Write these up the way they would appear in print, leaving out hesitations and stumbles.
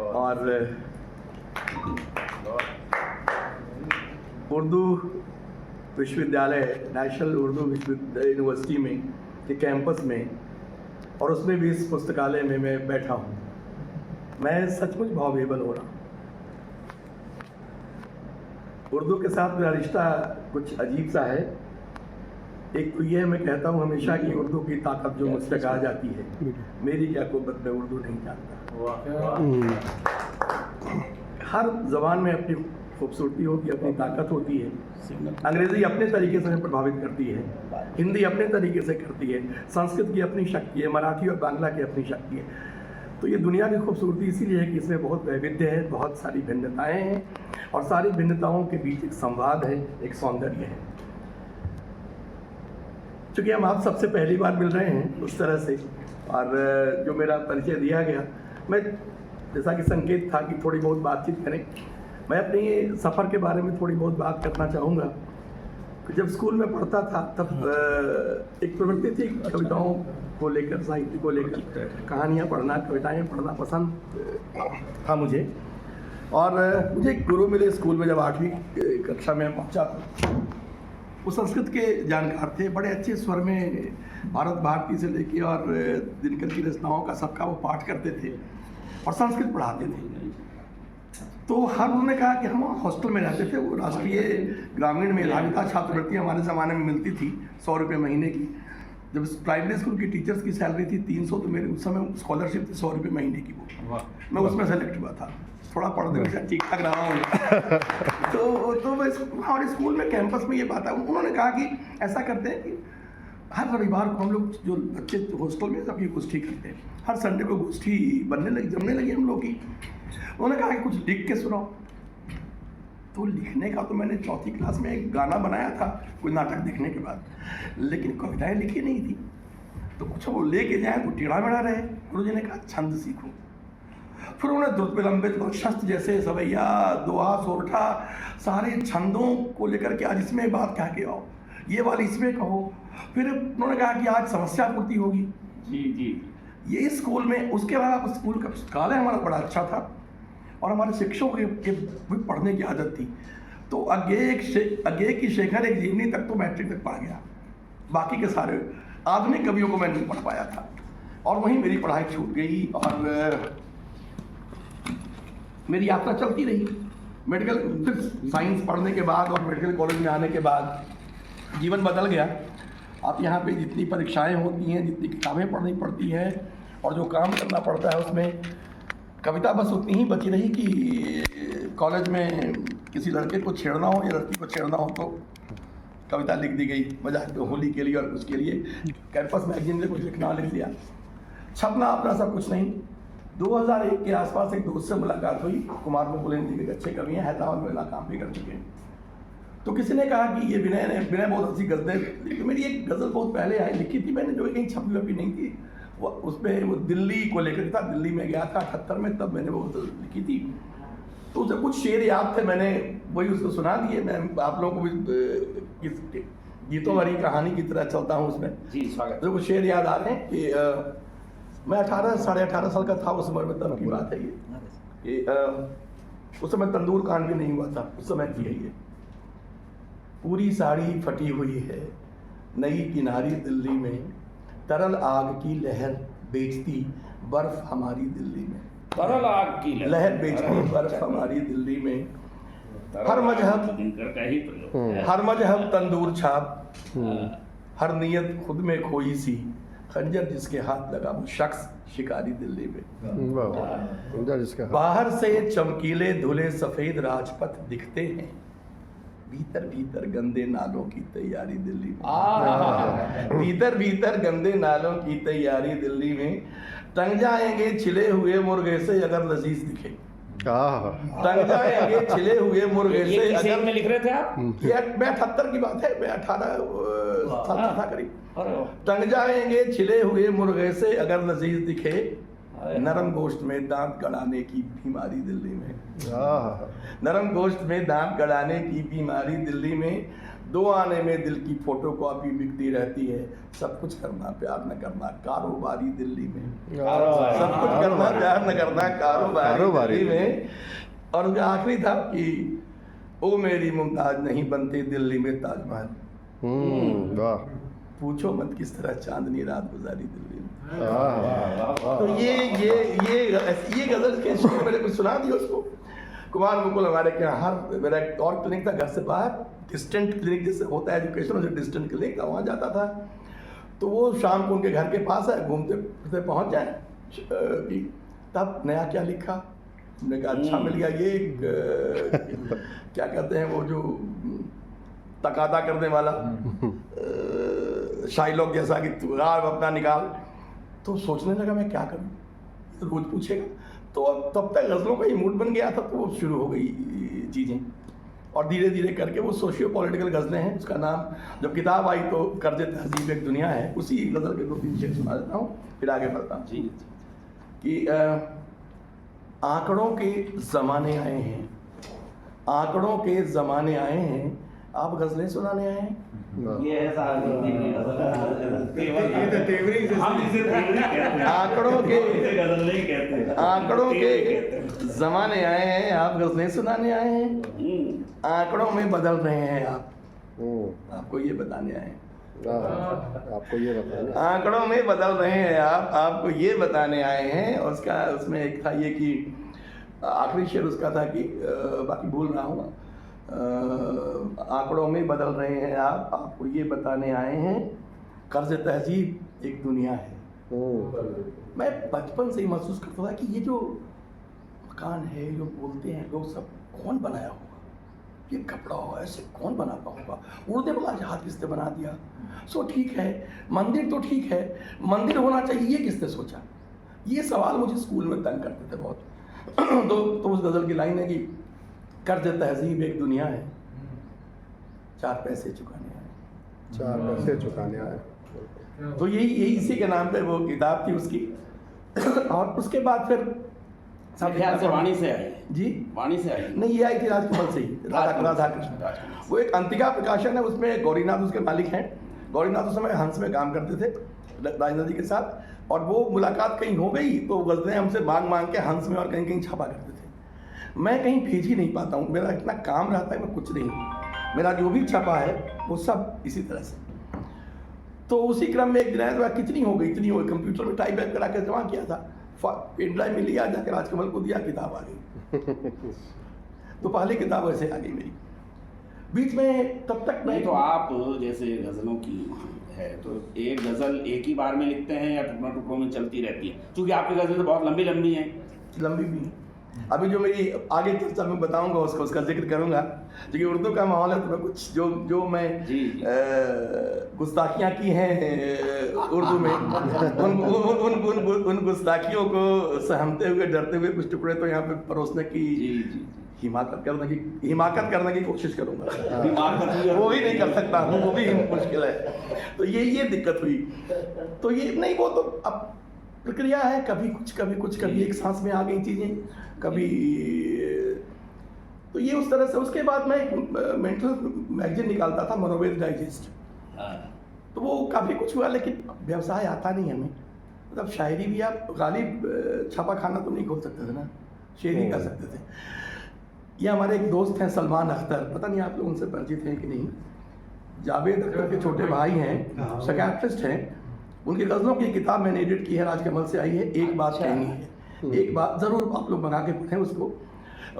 और उर्दू विश्वविद्यालय, नेशनल उर्दू विश्वविद्यालय यूनिवर्सिटी में के कैंपस में, और उसमें भी इस पुस्तकालय में मैं बैठा हूँ। मैं सचमुच भावविह्वल हो रहा हूँ। उर्दू के साथ मेरा रिश्ता कुछ अजीब सा है। एक तो ये मैं कहता हूँ हमेशा कि उर्दू की ताकत जो मुझसे कहा जाती है, मेरी क्या कुव्वत में उर्दू नहीं जानता। हर जबान में अपनी खूबसूरती होती है, अपनी ताकत होती है। अंग्रेज़ी अपने तरीके से हमें प्रभावित करती है, हिंदी अपने तरीके से करती है, संस्कृत की अपनी शक्ति है, मराठी और बांग्ला की अपनी शक्ति है। तो ये दुनिया की खूबसूरती इसीलिए है कि इसमें बहुत वैविध्य है, बहुत सारी भिन्नताएँ हैं, और सारी भिन्नताओं के बीच एक संवाद है, एक सौंदर्य है। चूँकि हम आप सबसे पहली बार मिल रहे हैं उस तरह से, और जो मेरा परिचय दिया गया, मैं जैसा कि संकेत था कि थोड़ी बहुत बातचीत करें, मैं अपने सफ़र के बारे में थोड़ी बहुत बात करना चाहूँगा। जब स्कूल में पढ़ता था तब एक प्रवृत्ति थी कविताओं को लेकर, साहित्य को लेकर, कहानियाँ पढ़ना, कविताएँ पढ़ना पसंद था मुझे। और मुझे एक गुरु मिले स्कूल में, जब 8वीं कक्षा में पहुँचा था। वो संस्कृत के जानकार थे, बड़े अच्छे स्वर में भारत भारती से लेके और दिनकर की रचनाओं का सबका वो पाठ करते थे और संस्कृत पढ़ाते थे। तो हर उन्होंने कहा कि हम हॉस्टल में रहते थे, वो राष्ट्रीय ग्रामीण मेधाविता छात्रवृत्ति हमारे ज़माने में मिलती थी 100 रुपये महीने की। जब प्राइमरी स्कूल की टीचर्स की सैलरी थी 300, तो मेरे उस समय स्कॉलरशिप थी 100 रुपये महीने की। वो मैं उसमें सेलेक्ट हुआ था, थोड़ा पढ़ने में ठीक ठाक रहा हूँ। तो मैं हमारे स्कूल में कैंपस में ये बात है, उन्होंने कहा कि ऐसा करते हैं कि हर रविवार को हम लोग जो बच्चे हॉस्टल में सब ये गोष्ठी करते हैं, हर संडे को गोष्ठी जमने लगी हम लोग की। उन्होंने कहा कि कुछ लिख के सुनाओ। तो लिखने का तो मैंने 4वीं क्लास में एक गाना बनाया था कोई नाटक देखने के बाद, लेकिन कविताएं लिखी नहीं थी। तो कुछ वो लेके जाए तो टेढ़ा मेढ़ा रहे। गुरुजी ने कहा छंद सीखो। फिर उन्होंने द्रुत विलंबित, शस्त्र जैसे, सवैया, दोहा, सोरठा, सारे छंदों को लेकर के आज इसमें बात कह के आओ, ये वाली इसमें कहो। फिर उन्होंने कहा कि आज समस्या पूर्ति होगी। जी ये स्कूल में। उसके बाद स्कूल का पुस्तकालय हमारा बड़ा अच्छा था और हमारे शिक्षकों के भी पढ़ने की आदत थी। तो अज्ञे की शेखर एक जीवनी तक तो मैट्रिक तक पढ़ गया, बाकी के सारे आधुनिक कवियों को मैं नहीं पढ़ पाया था, और वहीं मेरी पढ़ाई छूट गई और मेरी यात्रा चलती रही। मेडिकल फिर साइंस पढ़ने के बाद और मेडिकल कॉलेज में आने के बाद जीवन बदल गया। आप यहाँ पे जितनी परीक्षाएं होती हैं, जितनी किताबें पढ़नी पड़ती है और जो काम करना पड़ता है, उसमें कविता बस उतनी ही बची रही कि कॉलेज में किसी लड़के को छेड़ना हो या लड़की को छेड़ना हो तो कविता लिख दी गई मजाक में, होली के लिए और उसके लिए कैंपस मैगजीन में कुछ लिखना लिख दिया। छपना अपना सब कुछ नहीं। 2001 के आसपास एक दोस्त से मुलाकात हुई, कुमार मुकुल जी के अच्छे कवि हैं, हैदराबाद में काम भी कर चुके हैं। तो किसी ने कहा कि ये विनय बहुत अच्छी गज़लें, तो मेरी एक गज़ल बहुत पहले आई लिखी थी मैंने, जो कहीं छपी वपी नहीं थी। वो उसमें वो दिल्ली को लेकर था, दिल्ली में गया था 78 में, तब मैंने वो गज़ल लिखी थी। तो उसे कुछ शेर याद थे, मैंने वही उसको सुना दिए। मैं आप लोगों को भी गीतों वाली कहानी की तरह चलता हूँ उसमें। जी स्वागत। तो कुछ शेर याद आ रहे हैं कि मैं 18 साढ़े 18 साल का था उस उम्र में, तब की बात है ये। उस समय तंदूर कांड भी नहीं हुआ था, उस समय की है ये। पूरी साड़ी फटी हुई है नई किनारी दिल्ली में, तरल आग की लहर बेचती बर्फ हमारी दिल्ली में। तरल आग की लहर बेचती बर्फ हमारी दिल्ली में। हर मजहब तंदूर छाप, हर नियत खुद में खोई सी, खंजर जिसके हाथ लगा वो शख्स शिकारी दिल्ली में। बाहर से चमकीले धुले सफेद राजपथ दिखते हैं, भीतर भीतर गंदे नालों की तैयारी दिल्ली में। भीतर भीतर गंदे नालों की तैयारी दिल्ली में। टंग जाएंगे छिले हुए मुर्गे से अगर लजीज दिखे। टंग जाएंगे छिले हुए मुर्गे से अगर। में लिख रहे थे आप? मैं 78 की बात है, मैं 18 साल का था करीब। टंग जाएंगे छिले हुए मुर्गे से अगर लजीज दिखे, नरम गोश्त में दांत गड़ाने की बीमारी दिल्ली में। नरम गोश्त में दांत गड़ाने की बीमारी दिल्ली में। दो आने में दिल की फोटो कॉपी बिकती रहती है, सब कुछ करना प्यार न करना कारोबारी दिल्ली में, सब कुछ करना प्यार न करना कारोबारी दिल्ली में। और उनका आखिरी था कि ओ मेरी मुमताज नहीं बनती दिल्ली में ताजमहल, पूछो मत किस तरह चांदनी रात गुजारी दिल्ली में। तो ये गजल के शेर मैंने कुछ सुना दिया उसको। कुमार मुकुल हमारे के यहाँ मेरा एक और क्लिनिक था घर से बाहर, डिस्टेंट क्लिनिक जैसे होता है एजुकेशन, उसे डिस्टेंट क्लिनिक था, वहाँ जाता था। तो वो शाम को उनके घर के पास है, घूमते फिरते पहुँच जाए कि तब नया क्या लिखा। हमने कहा अच्छा मिल गया ये क्या कहते हैं वो जो तकादा करने वाला शाइलॉक जैसा कि तू अपना निकाल। तो सोचने लगा मैं क्या करूँ, रोज पूछेगा। तो तब तक गज़लों का ही मूड बन गया था, तो वो शुरू हो गई चीज़ें। और धीरे धीरे करके वो सोशियो पॉलिटिकल गज़लें हैं, उसका नाम जब किताब आई तो कर्ज तहजीब एक दुनिया है, उसी गज़ल के 2-3 शेर सुना देता हूँ फिर आगे बढ़ता हूँ। जी कि आंकड़ों के ज़माने आए हैं, आंकड़ों के ज़माने आए हैं, आप गज़लें सुनाने आए हैं। ये ऐसा आंकड़ों के ज़माने आए हैं, आप गज़लें सुनाने आए हैं, आंकड़ों में बदल रहे हैं आप, आपको ये बताने आए हैं, आपको ये बताना, आंकड़ों में बदल रहे हैं आप, आपको ये बताने आए हैं। और उसका उसमें एक था ये कि आखिरी शेर उसका था कि बाकी भूल रहा हूँ, आंकड़ों में बदल रहे हैं आप, आपको ये बताने आए हैं, कर्ज तहजीब एक दुनिया है। मैं बचपन से ही महसूस करता था कि ये जो मकान है, जो बोलते हैं लोग, सब कौन बनाया होगा, ये कपड़ा हो ऐसे कौन बनाता होगा, उड़ने वाला जहाज किसने बना दिया। सो ठीक है, मंदिर तो ठीक है, मंदिर होना चाहिए ये किसने सोचा। ये सवाल मुझे स्कूल में तंग करते थे बहुत। तो उस गज़ल की लाइन है कि कर्ज तहजीब एक दुनिया है, 4 पैसे चुकाने आए, 4 पैसे चुकाने आए। तो यही इसी के नाम पे वो किताब थी उसकी। और उसके बाद फिर सब ख्याल से वाणी से आई जी, वाणी से आई नहीं ये आई थी राजकमल से ही, राधा कृष्ण। वो एक अंतिका प्रकाशन है, उसमें गौरीनाथ उसके मालिक हैं। गौरीनाथ उस समय हंस में काम करते थे राजेंद्र जी के साथ, और वो मुलाकात कहीं हो गई तो गज़लें हमसे मांग के हंस में और कहीं कहीं छापा करते थे। मैं कहीं भेज ही नहीं पाता हूँ, मेरा इतना काम रहता है, मैं कुछ नहीं, मेरा जो भी छपा है वो सब इसी तरह से। तो उसी क्रम में एक दिन कितनी हो गई, कंप्यूटर में टाइप करा के जमा किया था, पेन ड्राइव में लिया, जाकर राजकमल को दिया, किताब आ गई। तो पहली किताब ऐसे आ गई मेरी। बीच में तब तक नहीं, तो आप जैसे गज़लों की है तो एक गज़ल एक ही बार में लिखते हैं या टुकड़ों टुकड़ों में चलती रहती है, क्योंकि आपकी गज़लें तो बहुत लंबी लंबी हैं। लंबी भी है। अभी जो मेरी आगे चर्चा में बताऊंगा उसका जिक्र करूंगा, क्योंकि उर्दू का माहौल है तो मैं कुछ जो मैं गुस्ताखियाँ की हैं उर्दू में, उन गुस्ताखियों को सहमते हुए डरते हुए कुछ टुकड़े तो यहाँ पे परोसने की हिमाकत करने की कोशिश करूंगा। वो भी नहीं कर सकता हूँ, वो भी मुश्किल है। तो ये दिक्कत हुई। तो ये नहीं, वो तो अब प्रक्रिया है, कभी कुछ कभी एक सांस में आ गई चीज़ें, कभी तो ये उस तरह से। उसके बाद मैं एक मेंटल मैगजीन निकालता था, मनोवेद डाइजेस्ट। तो वो काफ़ी कुछ हुआ, लेकिन व्यवसाय आता नहीं हमें। मतलब शायरी भी आप गालिब छापा खाना तो नहीं खोल सकते थे ना, शेर ही कर सकते थे। ये हमारे एक दोस्त हैं सलमान अख्तर, पता नहीं आप लोग उनसे परिचित हैं कि नहीं। जावेद अख्तर के छोटे भाई हैं, साइकियाट्रिस्ट हैं। उनकी गज़लों की किताब मैंने एडिट की है, राजकमल से आई है, एक बात कहनी है। एक बात ज़रूर आप लोग मंगा के पढ़ें उसको।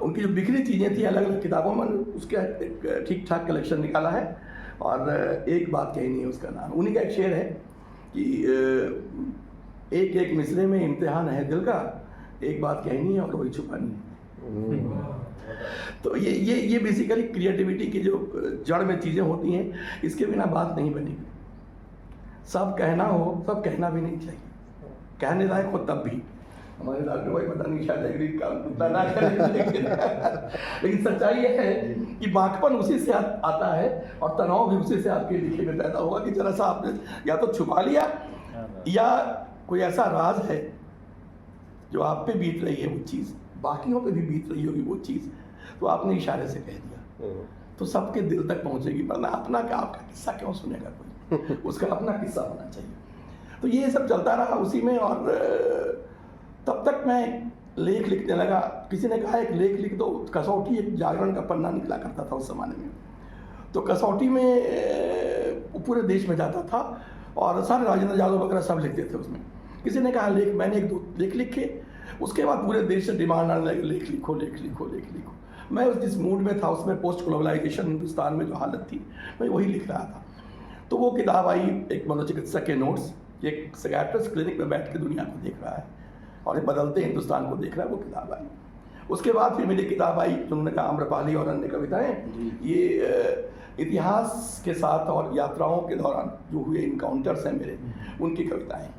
उनकी जो बिखरी चीज़ें थी अलग अलग किताबों में, उसका एक ठीक ठाक कलेक्शन निकाला है। और एक बात कहनी है उसका नाम। उन्हीं का एक शेर है कि एक एक मिसरे में इम्तिहान है दिल का, एक बात कहनी है और वही छुपानी है। तो ये बेसिकली क्रिएटिविटी की जो जड़ में चीज़ें होती हैं, इसके बिना बात नहीं बनेगी। सब कहना हो, सब कहना भी नहीं चाहिए, कहने लायक हो तब भी। हमारे डॉक्टर भाई पता नहीं शायद एग्री का ना करें, लेकिन सच्चाई ये है कि बाकपन उसी से आता है और तनाव भी उसी से आपके लिखे में पैदा होगा कि जरा सा आपने या तो छुपा लिया, या कोई ऐसा राज है जो आप पे बीत रही है वो चीज़, बाकियों पे भी बीत रही होगी वो चीज़, तो आपने इशारे से कह दिया। तो सबके दिल तक पहुंचेगी, वरना अपना क्या, आपका किस्सा क्यों सुनेगा कोई, उसका अपना किस्सा होना चाहिए। तो ये सब चलता रहा उसी में, और तब तक मैं लेख लिखने लगा। किसी ने कहा एक लेख लिख दो, कसौटी एक जागरण का पन्ना निकला करता था उस ज़माने में, तो कसौटी में पूरे देश में जाता था और सारे राजेंद्र यादव वगैरह सब लिखते थे उसमें। किसी ने कहा लेख, मैंने एक दो लेख लिखे, उसके बाद पूरे देश से डिमांड आने लगी लेख लिखो लेख लिखो लेख लिखो। मैं उस जिस मूड में था उसमें, पोस्ट ग्लोबलाइजेशन हिंदुस्तान में जो हालत थी, मैं वही लिख रहा था। तो वो किताब आई, एक मनोचिकित्सक के नोट्स, एक साइकियाट्रिस्ट क्लिनिक में बैठ के दुनिया को देख रहा है और एक बदलते हिंदुस्तान को देख रहा है, वो किताब आई। उसके बाद फिर मेरी किताब आई जिन्होंने कहा आम्रपाली और अन्य कविताएं, ये इतिहास के साथ और यात्राओं के दौरान जो हुए इनकाउंटर्स हैं मेरे, उनकी कविताएं।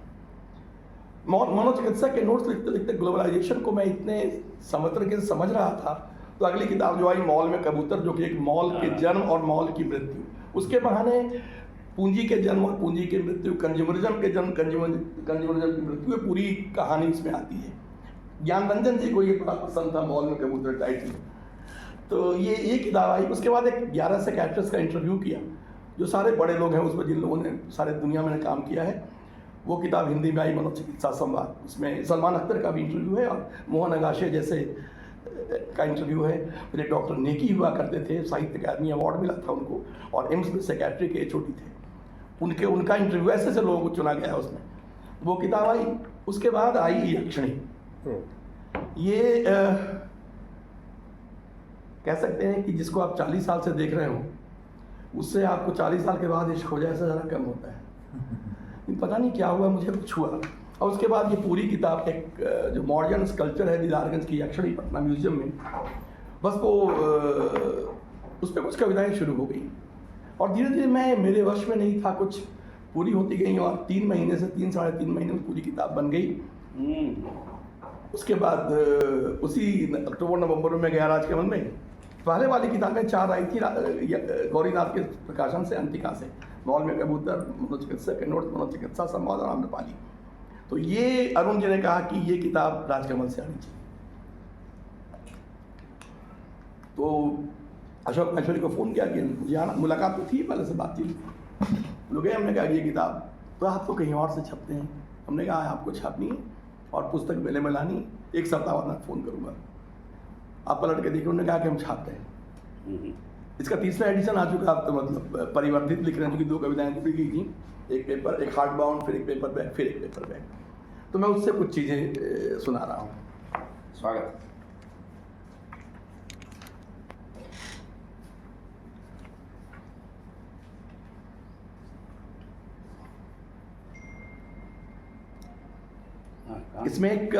मनोचिकित्सक के नोट्स लिखते लिखते ग्लोबलाइजेशन को मैं इतने समग्र के समझ रहा था, तो अगली किताब जो आई मॉल में कबूतर, जो कि एक मॉल के जन्म और मॉल की मृत्यु, उसके बहाने पूंजी के जन्म और पूंजी की मृत्यु, कंज्यूमरिज्म के जन्म, कंज्यूमरिज्म की मृत्यु, पूरी कहानी इसमें आती है। ज्ञान रंजन जी को ये बड़ा पसंद था मॉल में कबूतर टाइटल, तो ये किताब आई। उसके बाद एक 11 साइकियाट्रिस्ट का इंटरव्यू किया, जो सारे बड़े लोग हैं उसमें, जिन लोगों ने सारे दुनिया में काम किया है। वो किताब हिंदी में आई, मनोचिकित्सा संवाद, उसमें सलमान अख्तर का भी इंटरव्यू है और मोहन अगाशे जैसे का इंटरव्यू है। फिर एक डॉक्टर नेकी हुआ करते थे, साहित्य अकादमी अवार्ड मिला था उनको, और एम्स में सेक्रेटरी के HOD थे, उनका इंटरव्यू, ऐसे ऐसे लोगों को चुना गया उसमें। वो किताब आई। उसके बाद आई यक्षिणी। ये कह सकते हैं कि जिसको आप 40 साल से देख रहे हो, उससे आपको 40 साल के बाद इश्क हो जाए, ऐसा ज़रा कम होता है। पता नहीं क्या हुआ, मुझे कुछ हुआ। और उसके बाद ये पूरी किताब एक जो मॉडर्न स्कल्पचर है दीदारगंज की यक्षिणी पटना म्यूजियम में, बस वो उस पर कुछ कविताएं शुरू हो गई और धीरे धीरे मैं, मेरे वश में नहीं था, कुछ पूरी होती गई और 3 महीने से 3 साढ़े 3 महीने में पूरी किताब बन गई। उसके बाद उसी अक्टूबर नवंबर में मैं गया राजकमल में। पहले वाली किताबें 4 आई थी गौरीनाथ के प्रकाशन से, अंतिका से, मॉल में कबूतर, मनोचिकित्सक के नोट्स, मनोचिकित्सा संवाद और आम्रपाली। तो ये अरुण जी ने कहा कि ये किताब राजकमल से आनी चाहिए। तो अशोक महेश्वरी को फ़ोन किया कि मुझे आना, मुलाकात तो थी, पहले से बातचीत लोग गए। हमने कहा ये किताब तो आपको कहीं और से छपते हैं। हमने कहा आपको छापनी है और पुस्तक मेले में लानी, 1 सप्ताह बाद मैं फ़ोन करूँगा, आप पलट के देखिए। उन्होंने कहा कि हम छापते हैं। इसका 3रा एडिशन आ चुका, अब तो मतलब परिवर्तित लिख रहे हैं, क्योंकि 2 कविताएं जुड़ी गई थी, एक पेपर, एक हार्ड बाउंड, फिर एक पेपर बैग, फिर एक पेपर बैग। तो मैं उससे कुछ चीज़ें सुना रहा हूँ। स्वागत। इसमें एक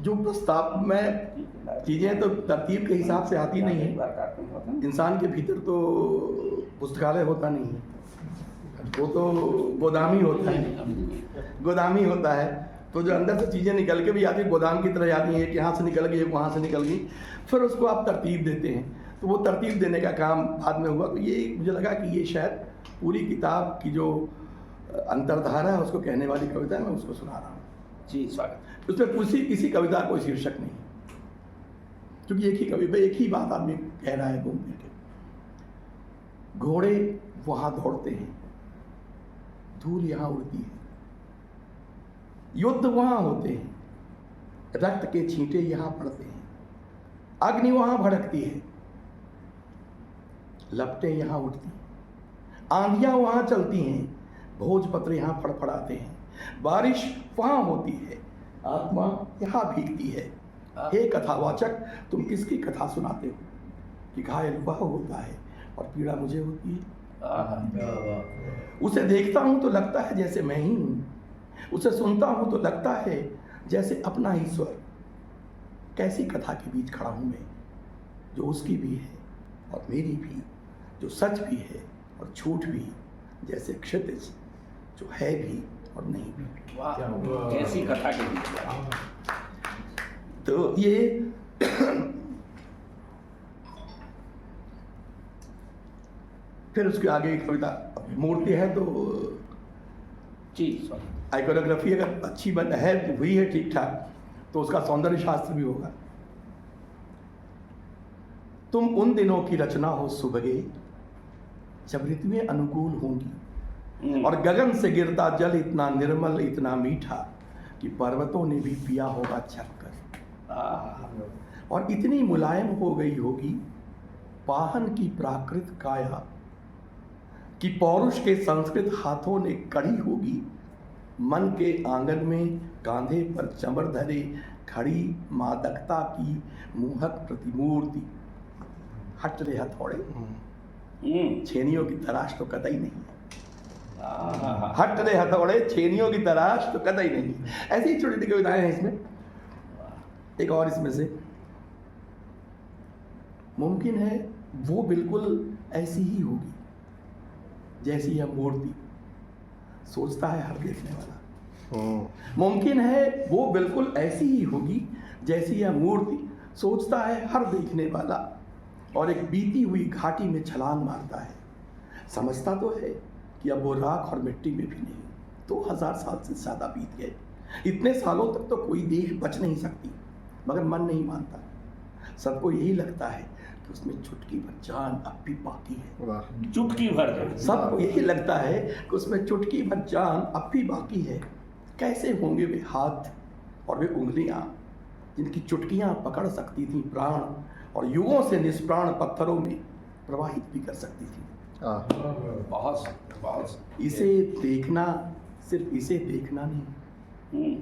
जो प्रस्ताव में चीज़ें तो तरतीब के हिसाब से आती नहीं है। इंसान के भीतर तो पुस्तकालय होता नहीं है, वो तो गोदामी होता है, गोदामी होता है। तो जो अंदर से चीज़ें निकल के भी आती है, गोदाम की तरह आती हैं, एक यहाँ से निकल गई, एक वहाँ से निकल गई, फिर उसको आप तरतीब देते हैं। तो वो तरतीब देने का काम बाद में हुआ। तो ये मुझे लगा कि ये शायद पूरी किताब की जो अंतर्धारा है उसको कहने वाली कविता है, मैं उसको सुना रहा हूँ। जी स्वागत। उसमें किसी कविता कोई शीर्षक नहीं, क्योंकि एक ही बात आदमी कह रहा है घूम फिर के। घोड़े वहां दौड़ते हैं, धूल यहाँ उड़ती है, युद्ध वहां होते हैं, रक्त के छींटे यहाँ पड़ते हैं, अग्नि वहां भड़कती है, लपटें यहाँ उठती हैं, आंधियां वहां चलती हैं, भोजपत्र यहाँ फड़फड़ाते हैं, बारिश वहां होती है, आत्मा यहाँ भीगती है। हे कथावाचक, तुम किसकी कथा सुनाते हो कि घायल वह होता है और पीड़ा मुझे होती है। उसे देखता हूं तो लगता है जैसे मैं ही हूं, उसे सुनता हूं तो लगता है जैसे अपना ही स्वर। कैसी कथा के बीच खड़ा हूं मैं, जो उसकी भी है और मेरी भी, जो सच भी है और झूठ भी, जैसे क्षितिज जो है भी और नहीं भी। वाह, कैसी कथा के बीच। तो ये फिर उसके आगे एक कविता, मूर्ति है तो जी, आइकोनोग्राफी अगर अच्छी बन है हुई है ठीक ठाक, तो उसका सौंदर्य शास्त्र भी होगा। तुम उन दिनों की रचना हो सुबह जब ऋतुएं अनुकूल होंगी और गगन से गिरता जल इतना निर्मल इतना मीठा कि पर्वतों ने भी पिया होगा छलकर और इतनी मुलायम हो गई होगी पाहन की प्राकृत काया कि पौरुष के संस्कृत हाथों ने कड़ी होगी मन के आंगन में कांधे पर चमर धरे खड़ी मादकता की मुहक प्रतिमूर्ति। हट रे हथौड़े छेनियों की तलाश तो कतई नहीं है। हट रे हथौड़े छेनियों की तलाश तो कतई नहीं। ऐसी ही छोटी छोटी कविताएं हैं इसमें। एक और इसमें से मुमकिन है वो बिल्कुल ऐसी ही होगी जैसी यह मूर्ति सोचता है हर देखने वाला। मुमकिन है वो बिल्कुल ऐसी ही होगी जैसी यह मूर्ति सोचता है हर देखने वाला और एक बीती हुई घाटी में छलांग मारता है। समझता तो है कि अब वो राख और मिट्टी में भी नहीं। 2000 साल से ज़्यादा बीत गए। इतने सालों तक तो कोई देह बच नहीं सकती, मगर मन नहीं मानता। सबको यही लगता है कि उसमें चुटकी भर जान अब भी बाकी है। चुटकी भर सबको यही लगता है कि उसमें चुटकी भर जान अब भी बाकी है। कैसे होंगे वे हाथ और वे उंगलियां जिनकी चुटकियां पकड़ सकती थी प्राण और युगों से निष्प्राण पत्थरों में प्रवाहित भी कर सकती थी। बहुत इसे देखना सिर्फ इसे देखना नहीं,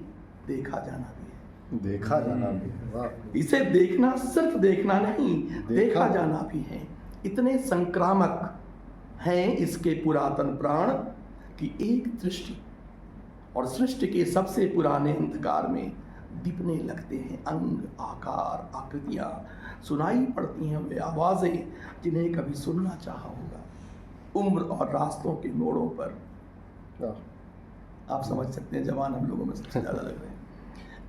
देखा जाना भी है। देखा जाना भी है। वाह। इसे देखना सिर्फ देखना नहीं, देखा जाना भी है। इतने संक्रामक हैं इसके पुरातन प्राण कि एक दृष्टि और सृष्टि के सबसे पुराने अंधकार में दिपने लगते हैं अंग आकार आकृतियां। सुनाई पड़ती हैं वे आवाजें जिन्हें कभी सुनना चाहा होगा। उम्र और रास्तों के मोड़ों पर, आप समझ सकते हैं जवान हम लोगों में सबसे ज्यादा लग रहे हैं।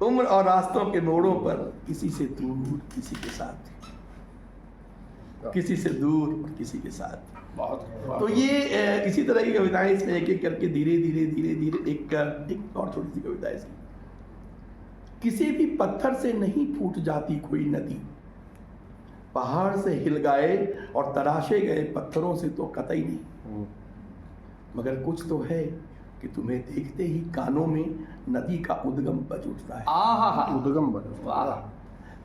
उम्र और रास्तों के मोड़ों पर किसी से दूर किसी के साथ, किसी से दूर और किसी के साथ। तो ये इसी तरह की कविताएं इसमें एक एक करके धीरे धीरे धीरे धीरे एक और छोटी सी कविता है इसकी। किसी भी पत्थर से नहीं फूट जाती कोई नदी, पहाड़ से हिल गए और तराशे गए पत्थरों से तो कतई नहीं। मगर कुछ तो है कि तुम्हें देखते ही कानों में नदी का उद्गम बज उठता है। उद्गम बज।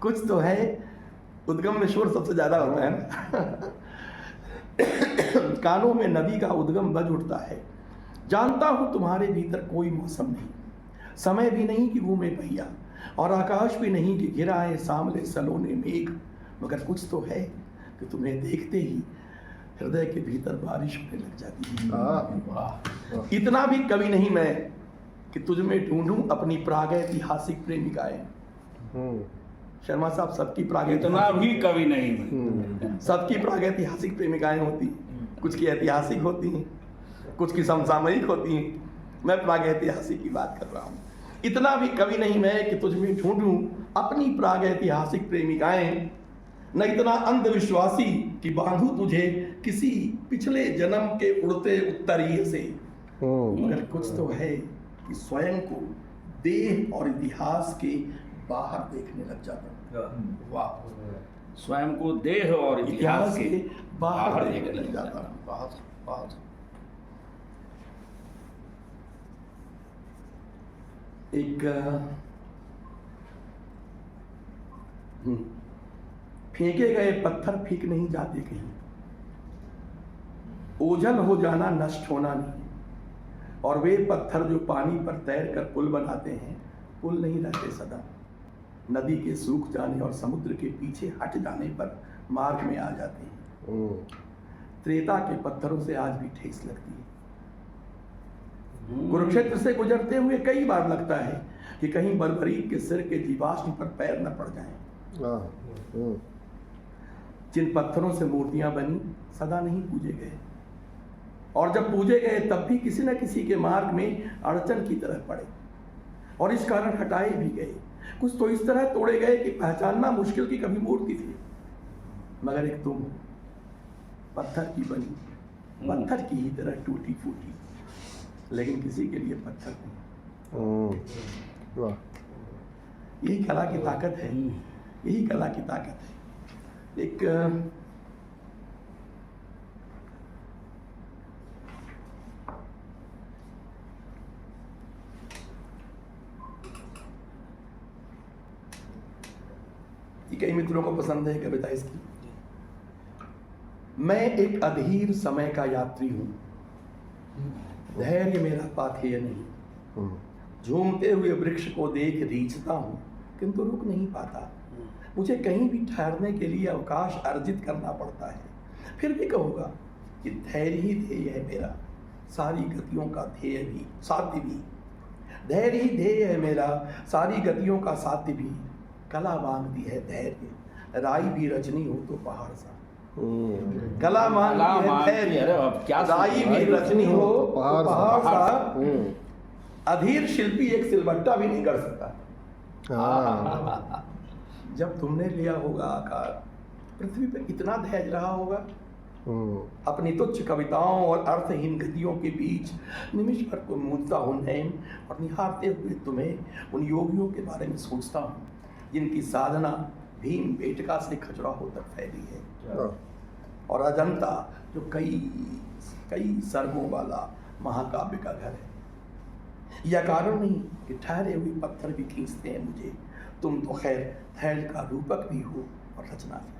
कुछ तो है, उद्गम में शोर सबसे ज्यादा होता है ना। कानों में नदी का उद्गम बज उठता है। जानता हूं तुम्हारे भीतर कोई मौसम नहीं, समय भी नहीं कि वो में पहिया और आकाश भी नहीं कि गिरा है सामने सलोने मेघ। मगर कुछ तो है कि तुम्हें देखते ही हृदय के भीतर बारिश होने लग जाती है। इतना भी कवि नहीं मैं कि तुझ में ढूंढूं अपनी प्रागैतिहासिक प्रेमिकाएं। शर्मा साहब, सबकी इतना भी कवि नहीं। सबकी प्रागैतिहासिक प्रेमिकाएं होती हैं। कुछ की ऐतिहासिक होती हैं, कुछ की समसामयिक होती हैं। मैं प्रागैतिहासिक की बात कर रहा हूँ। इतना भी कवि नहीं मैं कि तुझ में ढूंढूं अपनी प्रागैतिहासिक प्रेमिकाएं, न इतना अंधविश्वासी कि बांधू तुझे किसी पिछले जन्म के उड़ते उत्तरीय से। मगर कुछ तो है कि स्वयं को देह और इतिहास के बाहर देखने लग जाता हूँ। वाह। स्वयं को देह और इतिहास के बाहर देखने लग जाता हूँ। बहुत एक फेंके गए पत्थर फेंक नहीं जाते कहीं, ओझल हो जाना नष्ट होना नहीं। और वे पत्थर जो पानी पर तैर कर पुल बनाते हैं, पुल नहीं रहते सदा। नदी के सूख जाने और समुद्र के पीछे हट जाने पर मार्ग में आ जाते हैं। त्रेता के पत्थरों से आज भी ठेस लगती है। कुरुक्षेत्र से गुजरते हुए कई बार लगता है कि कहीं बर्बरीक के सिर के जीवाश्म पर पैर न पड़ जाएं। जिन पत्थरों से मूर्तियां बनी सदा नहीं पूजे गए, और जब पूजे गए तब भी किसी न किसी के मार्ग में अड़चन की तरह पड़े और इस कारण हटाए भी गए। कुछ तो इस तरह तोड़े गए कि पहचानना मुश्किल की कभी मूर्ति थी। मगर एक तुम पत्थर की बनी, पत्थर की ही तरह टूटी फूटी, लेकिन किसी के लिए पत्थर नहीं। यही कला की ताकत है, यही कला की ताकत है। एक ये कई मित्रों को पसंद है कविता इसकी। मैं एक अधीर समय का यात्री हूँ, धैर्य मेरा पाथेय नहीं। झूमते हुए वृक्ष को देख रीझता हूँ किंतु रुक नहीं पाता। मुझे कहीं भी ठहरने के लिए अवकाश अर्जित करना पड़ता है। फिर भी कहूँगा कि धैर्य ही ध्येय है मेरा, सारी गतियों का ध्येय भी साध्य भी। धैर्य ही ध्येय है मेरा, सारी गतियों का साध्य भी। कला मांगती है धैर्य, राई भी रचनी हो तो पहाड़ सा। कला मांगती है धैर्य, राई भी रचनी हो तो पहाड़ सा। अधीर शिल्पी एक सिलबट्टा भी नहीं कर सकता। जब तुमने लिया होगा आकार, पृथ्वी पर इतना धैर्य रहा होगा। अपनी तुच्छ कविताओं और अर्थहीन गतियों के बीच निमिष भर को मूंदता हूँ नैन, और निहारते हुए तुम्हें उन योगियों के बारे में सोचता हूँ जिनकी साधना भीम बेटका से खजुराहो तक फैली है, और अजंता जो कई सर्गों वाला महाकाव्य का घर है। यह कारण नहीं कि ठहरे हुए पत्थर भी खींचते हैं मुझे, तुम तो खैर धैर्य का रूपक भी हो और रचना भी।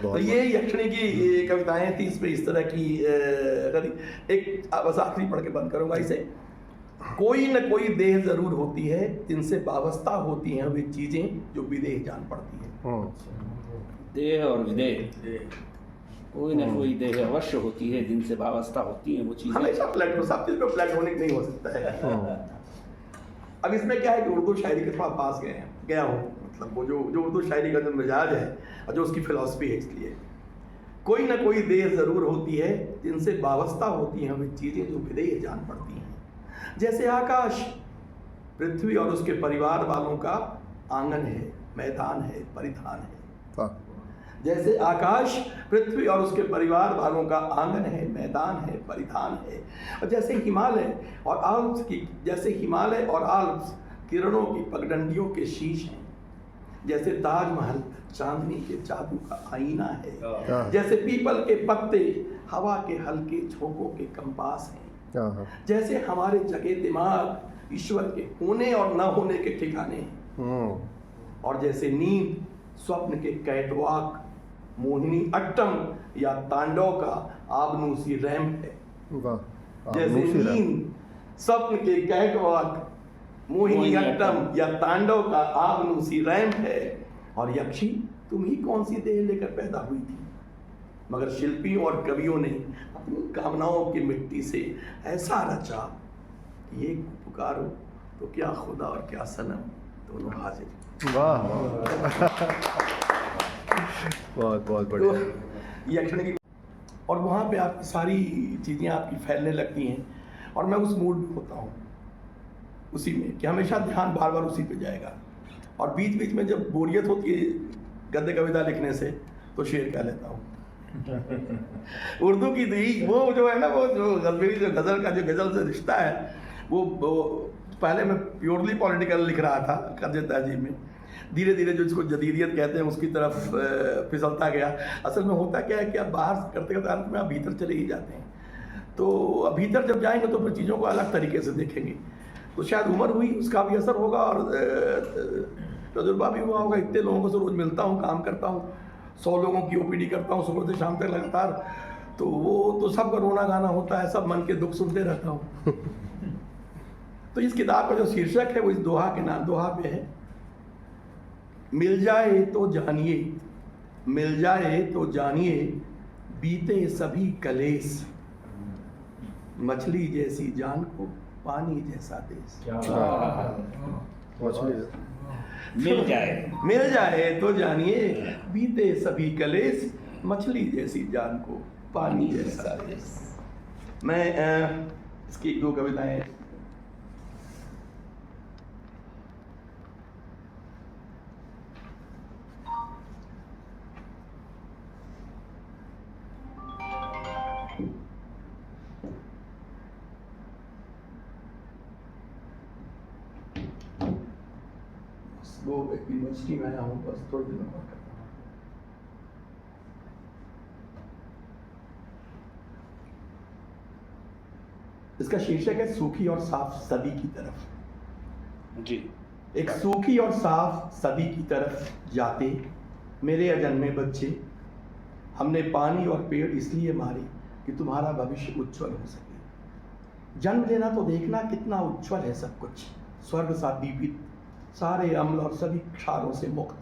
तो ये यक्षिणी की कविताएं थी। इसमें इस तरह की एक बस आखिरी पढ़ के बंद करूंगा इसे। कोई न कोई देह जरूर होती है जिनसे वाबस्ता होती हैं वे चीजें जो विदेह जान पड़ती है। देह और विदेह, कोई न कोई देह अवश्य होती है जिनसे वाबस्ता होती है वो चीजें। हमेशा सब चीज पे प्लेटोनिक नहीं हो सकता है। अब इसमें क्या है कि उर्दू शायरी के थोड़ा पास गया हूँ, मतलब वो जो उर्दू शायरी का जो मिजाज है और जो उसकी फिलॉसफी है, इसलिए कोई न कोई देह जरूर होती है जिनसे वाबस्ता होती हैं वे चीजें जो विदेह जान पड़ती हैं। जैसे आकाश पृथ्वी और उसके परिवार वालों का आंगन है, मैदान है, परिधान है। जैसे आकाश पृथ्वी और उसके परिवार वालों का आंगन है, मैदान है, परिधान है। और जैसे हिमालय और आल्प्स किरणों की पगडंडियों के शीश हैं। जैसे ताजमहल चांदनी के जादू का आईना है। जैसे पीपल के पत्ते हवा के हल्के झोंकों के कंपास हैं। जैसे हमारे जगे दिमाग ईश्वर के होने और न होने के ठिकाने हैं। और जैसे नींद स्वप्न के कैटवाक मोहिनी अट्टम या तांडव का आबनूसी रैंप है। जैसे नींद स्वप्न के कैटवाक मोहिनी अट्टम या तांडव का आबनूसी रैंप है। और यक्षी तुम ही कौन सी देह लेकर पैदा हुई थी, मगर शिल्पियों और कवियों ने अपनी कामनाओं की मिट्टी से ऐसा रचा कि एक पुकारो तो क्या खुदा और क्या सनम दोनों हाजिर। वाह बहुत बढ़िया। तो यक्षिणी की और वहाँ पे आपकी सारी चीज़ें आपकी फैलने लगती हैं, और मैं उस मूड में होता हूँ उसी में कि हमेशा ध्यान बार बार उसी पे जाएगा। और बीच बीच में जब बोरियत होती है गद्य कविता लिखने से तो शेर कह लेता हूँ। उर्दू की वो जो है ना, वो जो गज़ल का जो गज़ल से रिश्ता है वो पहले मैं प्योरली पॉलिटिकल लिख रहा था कब्ज़े तहज़ीब में। धीरे धीरे जो इसको जदीदियत कहते हैं उसकी तरफ फिसलता गया। असल में होता क्या है कि आप बाहर करते करते अंत में आप भीतर चले ही जाते हैं। तो अब भीतर जब जाएंगे तो फिर चीज़ों को अलग तरीके से देखेंगे। तो शायद उम्र हुई, उसका भी असर होगा, और तजुर्बा भी हुआ होगा। इतने लोगों से रोज़ मिलता हूँ, काम करता हूँ, 100 लोगों की ओपीडी करता हूँ सुबह से शाम तक लगातार। तो वो तो सबका रोना गाना होता है, सब मन के दुख सुनते रहता हूँ। तो इस किताब का जो शीर्षक है वो इस दोहा के नाम दोहा पे है। मिल जाए तो जानिए, मिल जाए तो जानिए, बीते सभी कलेस, मछली जैसी जान को पानी जैसा देश। मिल जाए तो जानिए, बीते सभी कलेस, मछली जैसी जान को पानी जैसा देश। मैं इसकी 1-2 कविताएं वो यूनिवर्सिटी में आया हूँ, बस थोड़े दिनों बाद करता हूँ। इसका शीर्षक है सूखी और साफ सदी की तरफ। जी। एक सूखी और साफ सदी की तरफ जाते मेरे अजन्मे बच्चे, हमने पानी और पेड़ इसलिए मारे कि तुम्हारा भविष्य उज्जवल हो सके। जन्म लेना तो देखना कितना उज्जवल है सब कुछ, स्वर्ग सा दीपित, सारे अम्ल और सभी क्षारों से मुक्त,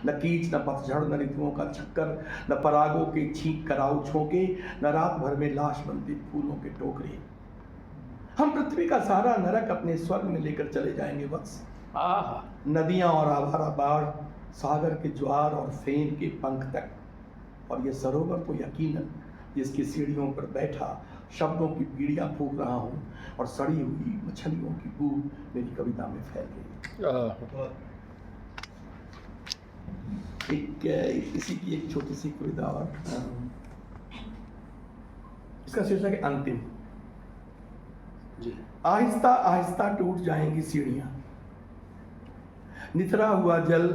न कीच न पतझड़ न ऋतुओं का चक्कर, न परागों के छींक कराऊ झोंके, न रात भर में लाश बनते फूलों के टोकरे। हम पृथ्वी का सारा नरक अपने स्वर्ग में लेकर चले जाएंगे बस। नदियां और आवारा बाढ़, सागर के ज्वार और फेन के पंख तक, और ये सरोवर तो यकीनन जिसकी सीढ़ियों पर बैठा शब्दों की बीड़ियां फूंक रहा हूँ और सड़ी हुई मछलियों की बू मेरी कविता में फैल रही है। इसी की एक छोटी सी कविता और इसका शीर्षक है अंतिम। आहिस्ता आहिस्ता टूट जाएंगी सीढ़ियां, निथरा हुआ जल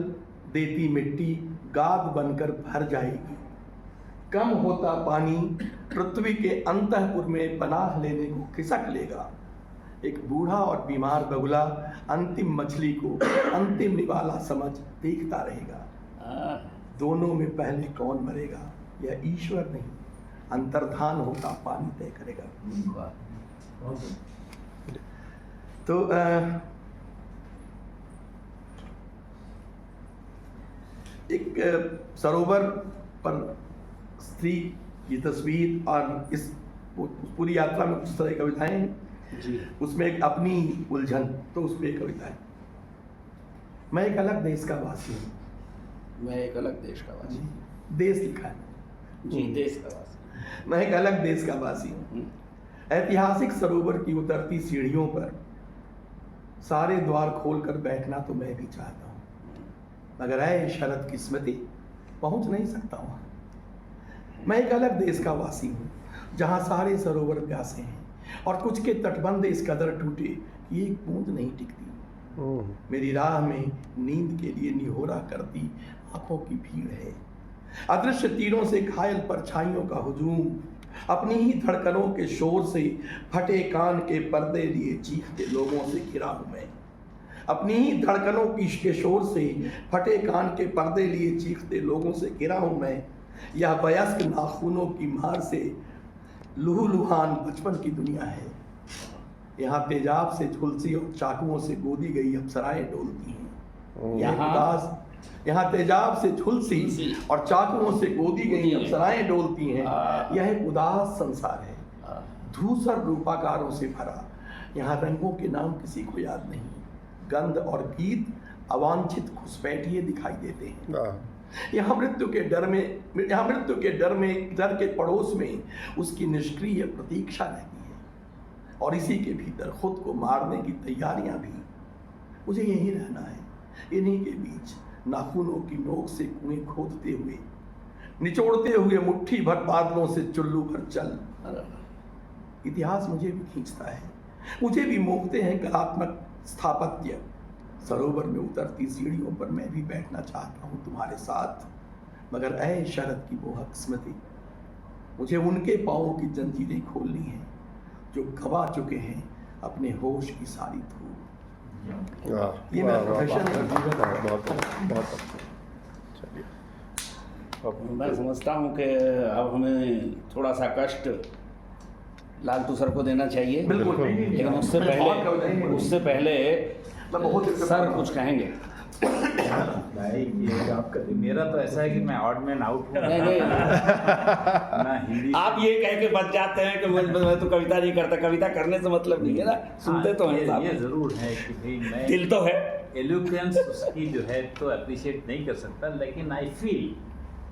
देती मिट्टी गाद बनकर भर जाएगी। कम होता पानी पृथ्वी के अंतःपुर में पनाह लेने को खिसक लेगा। एक बूढ़ा और बीमार बगुला अंतिम मछली को अंतिम निवाला समझ देखता रहेगा। दोनों में पहले कौन मरेगा यह ईश्वर नहीं, अंतर्धान होता पानी तय करेगा। तो एक सरोवर पर स्त्री की तस्वीर और इस पूरी यात्रा में कुछ तरह कविताएं हैं जी। उसमें एक अपनी उलझन, तो उस पर एक कविता है। मैं एक अलग देश का वासी हूँ। मैं एक अलग देश का वासी, देश लिखा है जी, देश का वासी। मैं एक अलग देश का वासी हूँ। ऐतिहासिक सरोवर की उतरती सीढ़ियों पर सारे द्वार खोलकर बैठना तो मैं भी चाहता हूँ, मगर ऐ शरद की स्मृति पहुँच नहीं सकता हूँ। मैं एक अलग देश का वासी हूँ जहाँ सारे सरोवर प्यासे हैं और कुछ के तटबंध इस कदर टूटे कि एक बूंद नहीं टिकती। मेरी राह में नींद के लिए निहोरा करती आंखों की भीड़ है। अदृश्य तीरों से घायल परछाइयों का हुजूम, अपनी ही धड़कनों के शोर से फटे कान के पर्दे लिए चीखते लोगों से घिरा हूं मैं। अपनी ही धड़कनों के शोर से फटे कान के पर्दे लिए चीखते लोगों से घिरा हूं मैं। यह वयस्क नाखूनों की मार से लुहुलुहान बचपन की दुनिया है। यहाँ तेजाब से झुलसी और चाकुओं से गोदी गई अप्सराएं डोलती हैं। यहाँ तेजाब से झुलसी और चाकुओं से गोदी गई अप्सराएं डोलती हैं। यह एक उदास संसार है, धूसर रूपाकारों से भरा। यहाँ रंगों के नाम किसी को याद नहीं, गंध और गीत अवांछित घुसपैठिए दिखाई देते हैं। यहाँ मृत्यु के डर के पड़ोस में उसकी निष्क्रिय प्रतीक्षा रहती है और इसी के भीतर खुद को मारने की तैयारियां भी। मुझे यही रहना है, इन्हीं के बीच नाखूनों की नोक से कुएं खोदते हुए, निचोड़ते हुए मुट्ठी भर बादलों से चुल्लू भर चल। इतिहास मुझे भी खींचता है, मुझे भी मोहते हैं कलात्मक स्थापत्य। सरोवर में उतरती सीढ़ियों पर मैं भी बैठना चाहता हूँ तुम्हारे साथ, मगर ऐ शरद की वो हक स्मृति, मुझे उनके पाँवों की जंजीरें खोलनी है जो गवा चुके हैं अपने होश की सारी धूल। ये मेरा प्रोफेशन है। मैं समझता हूँ कि अब हमें थोड़ा सा कष्ट लालटू सर को देना चाहिए, बिल्कुल, लेकिन उससे पहले सर कुछ कहेंगे। भाई ये आपका, मेरा तो ऐसा है कि मैं ऑड मैन आउट हूँ। नहीं ना हिंदी। आप ये कह के बच जाते हैं कि मैं तो कविता नहीं करता। कविता करने से मतलब नहीं है ना, सुनते तो हैं साहब। ये जरूर है कि भाई मैं दिल तो है, एलोक्वेंस उसकी जो है तो अप्रिशिएट नहीं कर सकता, लेकिन आई फील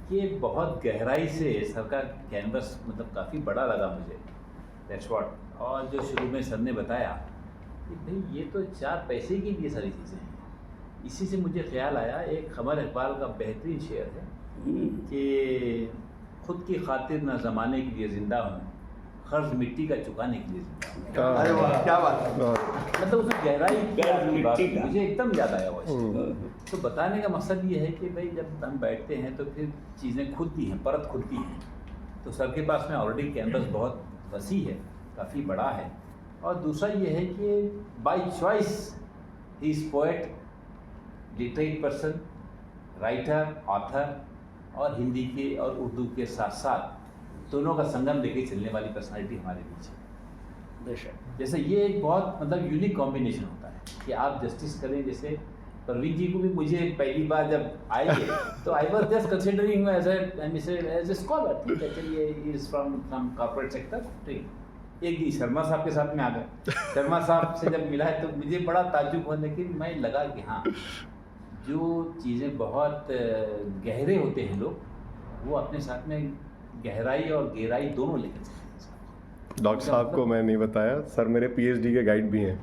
कि बहुत गहराई से सर का कैनवस मतलब काफ़ी बड़ा लगा मुझे। That's what. और जो शुरू में सर ने बताया कि भाई ये तो 4 पैसे के लिए सारी चीज़ें हैं, इसी से मुझे ख्याल आया, एक खबर इकबाल का बेहतरीन शेर है कि खुद की खातिर न ज़माने के लिए ज़िंदा हूँ, कर्ज मिट्टी का चुकाने के लिए ज़िंदा हूँ। अरे वाह, क्या बात है। मतलब उसमें गहराई मिट्टी का मुझे एकदम याद आया वो। तो बताने का मकसद ये है कि भाई जब हम बैठते हैं तो फिर चीज़ें खुलती हैं, परत खुलती हैं। तो सर के पास में ऑलरेडी कैनवस बहुत वसी है, काफ़ी बड़ा है, और दूसरा ये है कि by choice he is poet, literate person, writer, author, और हिंदी के और उर्दू के साथ साथ दोनों का संगम लेके चलने वाली पर्सनालिटी हमारे बीच है। बेशक। जैसे ये एक बहुत मतलब यूनिक कॉम्बिनेशन होता है कि आप जस्टिस करें। जैसे परवीन जी को भी मुझे पहली बार जब आएंगे तो I was just considering as a scholar, ठीक है, चलिए इज फ्रॉम कॉर्पोरेट सेक्टर, ठीक। एक दिन शर्मा साहब के साथ में आ गए। शर्मा साहब से जब मिला है तो मुझे बड़ा ताज्जुब हुआ, लेकिन मैं लगा कि हाँ, जो चीज़ें बहुत गहरे होते हैं लोग, वो अपने साथ में गहराई और गहराई दोनों लेकर चलते हैं। डॉक्टर साहब को मैं नहीं बताया, सर मेरे पीएचडी के गाइड भी हैं।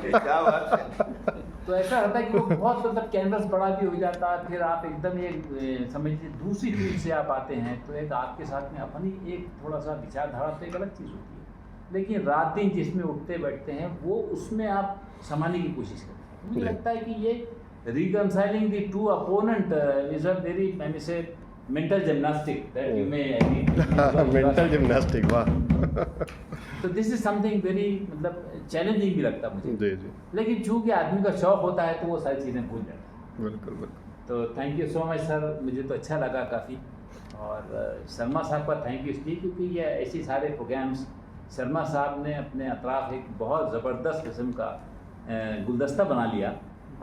क्या बात है। तो ऐसा होता है कि वो बहुत मतलब कैनवस बड़ा भी हो जाता है, फिर आप एकदम एक समझिए दूसरी फील्ड से आप आते हैं तो एक आपके साथ में अपनी एक थोड़ा सा विचारधारा तो एक अलग चीज़ होती है, लेकिन रात दिन जिसमें उठते बैठते हैं वो उसमें आप समाने की कोशिश करते हैं। मुझे लगता है कि ये reconciling the two opponent is a very, I may say, mental gymnastic that you may mental gymnastic, वाह। तो दिस इज समथिंग वेरी मतलब चैलेंजिंग भी लगता है मुझे। जी जी, लेकिन चूंकि आदमी का शौक होता है तो वो सारी चीज़ें भूल जाता है। बिल्कुल बिल्कुल। तो thank you so much sir, मुझे तो अच्छा लगा काफ़ी। और शर्मा साहब का थैंक यू इसलिए क्योंकि ये ऐसे सारे प्रोग्राम्स शर्मा साहब ने अपने अतराफ एक बहुत ज़बरदस्त किस्म का गुलदस्ता बना लिया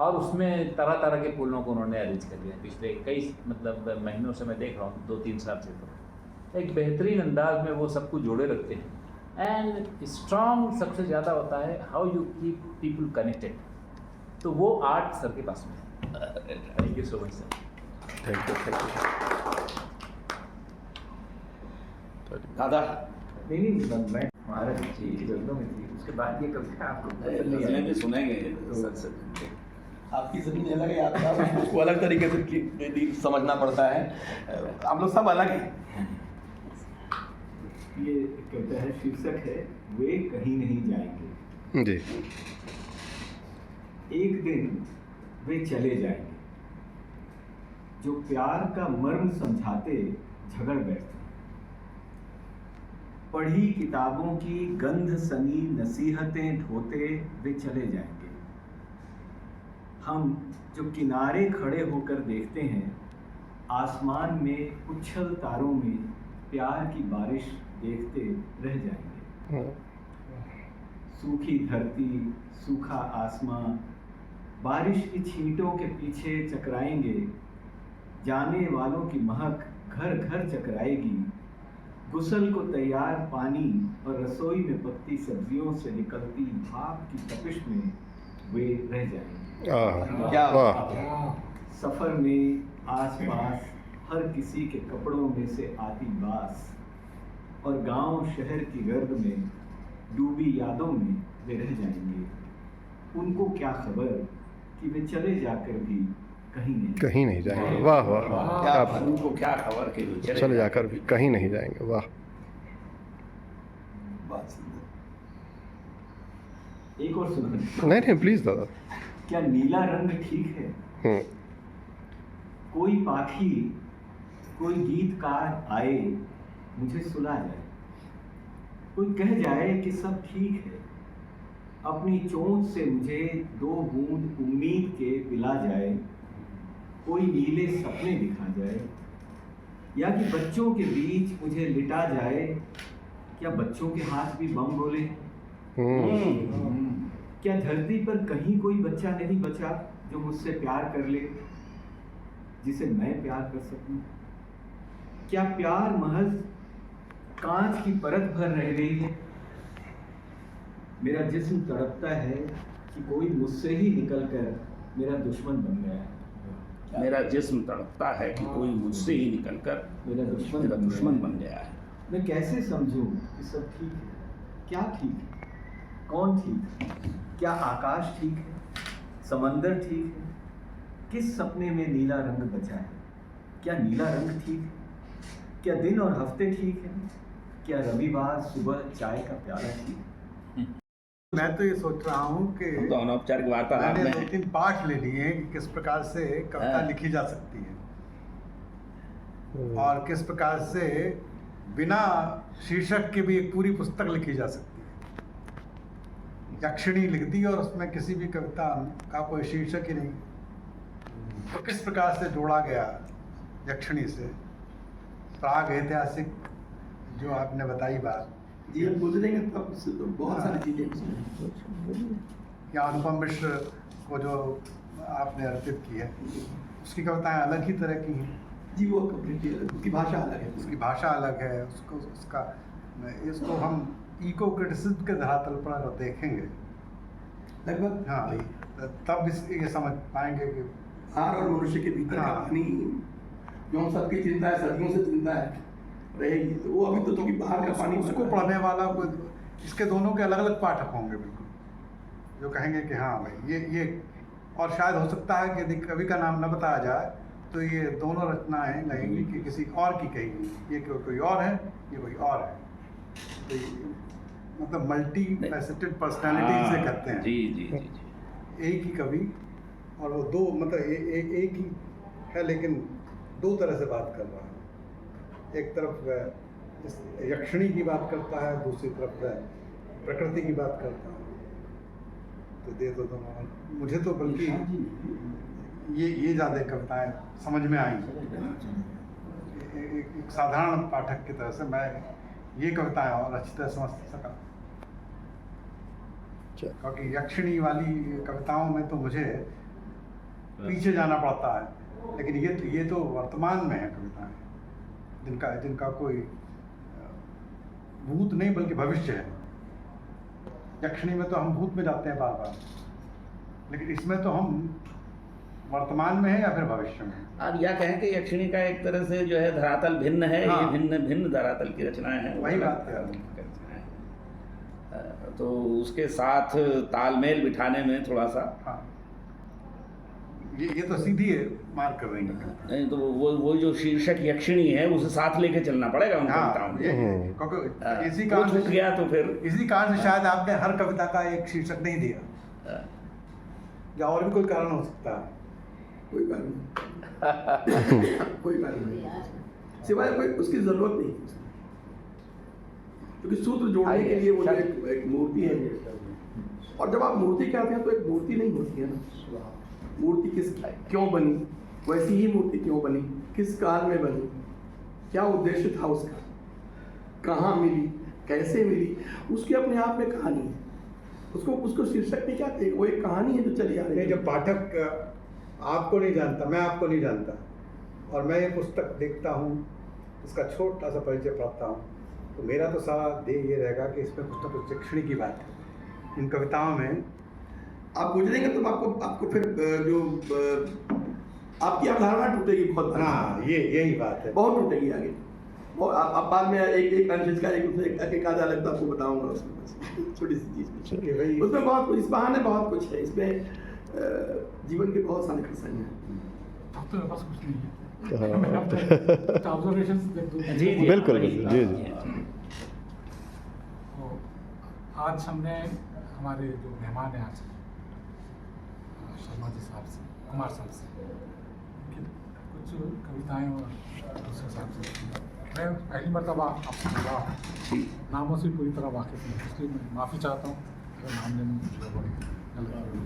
और उसमें तरह तरह के फूलों को उन्होंने अरेंज कर लिया। पिछले कई मतलब महीनों से मैं देख रहा हूँ, 2-3 साल से, तो एक बेहतरीन अंदाज में वो सब कुछ जोड़े रखते हैं। एंड स्ट्रॉन्ग सबसे ज़्यादा होता है how you keep people connected, तो वो आर्ट सर के पास में है। Thank you so much sir. Thank you. दादा नहीं मैं हमारा गज़लों में थी, उसके बाद ये कविता आपको पसंद नहीं गज़लें भी आई। सुनेंगे तो- सर। आपकी ज़मीन अलग है, आपका उसको अलग तरीके से समझना पड़ता है। हम लोग सब अलग हैं। ये कविता है, शीर्षक है वे कहीं नहीं जाएंगे। जी। एक दिन वे चले जाएंगे, जो प्यार का मर्म समझाते झगड़ बैठते। पढ़ी किताबों की गंध सनी नसीहतें ढोते वे चले जाएंगे। हम जो किनारे खड़े होकर देखते हैं, आसमान में उछल तारों में प्यार की बारिश देखते रह जाएंगे। सूखी धरती, सूखा आसमां, बारिश की छींटों के पीछे चकराएंगे। जाने वालों की महक घर घर चकराएगी। गुसल को तैयार पानी और रसोई में पकती सब्जियों से निकलती भाप की तपिश में वे रह जाएंगे। क्या वाह। सफर में आसपास हर किसी के कपड़ों में से आती बास, और गांव शहर की गर्द में डूबी यादों में वे रह जाएंगे। उनको क्या खबर कि वे चले जाकर भी कहीं नहीं जाएंगे। वाह वाह, क्या क्या बात। उनको क्या खबर कि वो चले जाकर भी कहीं नहीं जाएंगे। वाह। बात सुंदर। एक और सुनिए, नहीं नहीं, प्लीज दादा। क्या नीला रंग ठीक है? कोई पाखी, कोई गीतकार आए, मुझे सुला जाए। कोई कह जाए कि सब ठीक है, अपनी चोंच से मुझे 2 बूंद उम्मीद के पिला जाए। कोई नीले सपने दिखा जाए, या कि बच्चों के बीच मुझे लिटा जाए। क्या बच्चों के हाथ भी बम बोले? क्या धरती पर कहीं कोई बच्चा नहीं बचा जो मुझसे प्यार कर ले, जिसे मैं प्यार कर सकूं? क्या प्यार महज कांच की परत भर रह गई है? मेरा जिस्म तड़पता है कि कोई मुझसे ही निकलकर मेरा दुश्मन बन गया है। मेरा जिस्म तड़पता है कि कोई मुझसे ही निकलकर मेरा मेरा दुश्मन बन गया है। मैं कैसे समझूं कि सब ठीक है? क्या ठीक है? कौन ठीक है? क्या आकाश ठीक है? समंदर ठीक है? किस सपने में नीला रंग बचा है? क्या नीला रंग ठीक है? क्या दिन और हफ्ते ठीक है? क्या रविवार सुबह चाय का प्याला ठीक है? मैं तो ये सोच रहा हूँ कि तो अनौपचारिक वार्तालाप मैंने में 2-3 पाठ ले लिए हैं कि किस प्रकार से कविता हाँ। लिखी जा सकती है और किस प्रकार से बिना शीर्षक के भी एक पूरी पुस्तक लिखी जा सकती यक्षिणी लिख दी और उसमें किसी भी कविता का कोई शीर्षक ही नहीं, तो किस प्रकार से जोड़ा गया यक्षिणी से? प्राग ऐतिहासिक जो आपने बताई बात, जी हम गुजरेंगे तब से तो बहुत सारी चीज़ें या अनुपम मिश्र को जो आपने अर्पित की है, उसकी कविताएं अलग ही तरह की हैं, जी, वो कम्प्लीटली उसकी भाषा अलग है। उसकी भाषा अलग है, इसको हम इको क्रिटिसिज्म के धरातल पर देखेंगे लगभग हाँ, तब ये समझ पाएंगे कि हार और मनुष्य के भीतर हाँ। कहानी जो हम सबकी चिंता है, सदियों से चिंता है रहेगी, तो वो अभी तो क्योंकि बाहर का पानी उसको पढ़ने वाला को इसके दोनों के अलग अलग पाठक होंगे बिल्कुल, जो कहेंगे कि हाँ भाई ये और शायद हो सकता है कि यदि कवि का नाम न बताया जाए तो ये दोनों रचनाएं लगेंगी कि किसी और की कही गई, ये कोई और है, ये कोई और है, तो मतलब मल्टी फैसेटेड पर्सनैलिटी से करते हैं। जी जी जी जी। एक ही कवि और वो दो मतलब एक ही है लेकिन दो तरह से बात कर रहा है। एक तरफ इस यक्षिणी की बात करता है, दूसरी तरफ प्रकृति की बात करता है। तो दे तो दोनों, मुझे तो बल्कि ये ज़्यादा कविताएं समझ में आई। एक साधारण पाठक की तरह से मैं ये कविताएं और अच्छी तरह समझ सका, क्योंकि यक्षिणी वाली कविताओं में तो मुझे पीछे जाना पड़ता है, लेकिन ये तो वर्तमान में है कविताएं जिनका कोई भूत नहीं बल्कि भविष्य है। यक्षिणी में तो हम भूत में जाते हैं बार बार, लेकिन इसमें तो हम वर्तमान में है या फिर भविष्य में। आप यह कहें कि यक्षिणी का एक तरह से जो है धरातल भिन्न है, हाँ। ये भिन्न भिन्न धरातल की रचनाएं हैं, वही अलग बात है। धरातल की रचनाएं हैं। तो उसके साथ तालमेल बिठाने में थोड़ा सा हाँ, ये तो सीधी है मार कर रही है। नहीं तो वो जो शीर्षक यक्षिणी है उसे साथ लेके चलना पड़ेगा उन कविताओं हाँ, में। क्योंकि इसी वो कारण छूट गया तो फिर इसी कारण से शायद आपने हर कविता का एक शीर्षक नहीं दिया, हाँ। या और भी कोई कारण हो सकता है। कोई कारण नहीं कोई कारण नहीं, सिवाय कोई उसकी जरूरत नहीं, क्योंकि सूत्र जोड़ने के लिए वो जो एक मूर्ति है, और जब आप मूर्ति कहते हैं तो एक मूर्ति नहीं होती है ना, मूर्ति क्यों बनी, वैसी ही मूर्ति क्यों बनी, किस काल में बनी, क्या उद्देश्य था उसका, कहाँ मिली, कैसे मिली, उसकी अपने आप में कहानी है। उसको शीर्षक में क्या कहें, वो एक कहानी है जो चली आ रही है। जब पाठक आपको नहीं जानता, मैं आपको नहीं जानता, और मैं ये पुस्तक देखता हूँ, इसका छोटा सा परिचय पढ़ता हूँ, तो मेरा तो सारा ध्येय ये रहेगा कि इसमें कुछ न कुछ यक्षिणी की बात है। इन कविताओं में आप गुजरेंगे तो आपको फिर जो आपकी अवधारणा टूटेगी बहुत। हाँ, यही बात है, बहुत टूटेगी आगे। और आप बाद में एक अंश का एक आधा अलग आपको बताऊंगा उसमें, छोटी सी चीज़ कि भाई उसमें बहुत कुछ, इस बहाने बहुत कुछ है इसमें, जीवन के बहुत सारे प्रसंग हैं। अब तो मेरे पास कुछ नहीं है, ऑब्जर्वेशंस देख दूँ। जी जी बिल्कुल, हाँ, बिल्कुल, जी, जी। तो आज हमने हमारे जो मेहमान हैं आज शर्मा जी साहब से, कुमार साहब से, उनकी कुछ कविताएं और दूसरे साहब से मैं पहली मरतबा आपसे मिला हूँ, नामों से पूरी तरह वाकिफ नहीं, इसलिए मैं माफ़ी चाहता हूँ अगर नाम लेने में मुझे बड़ी गलती,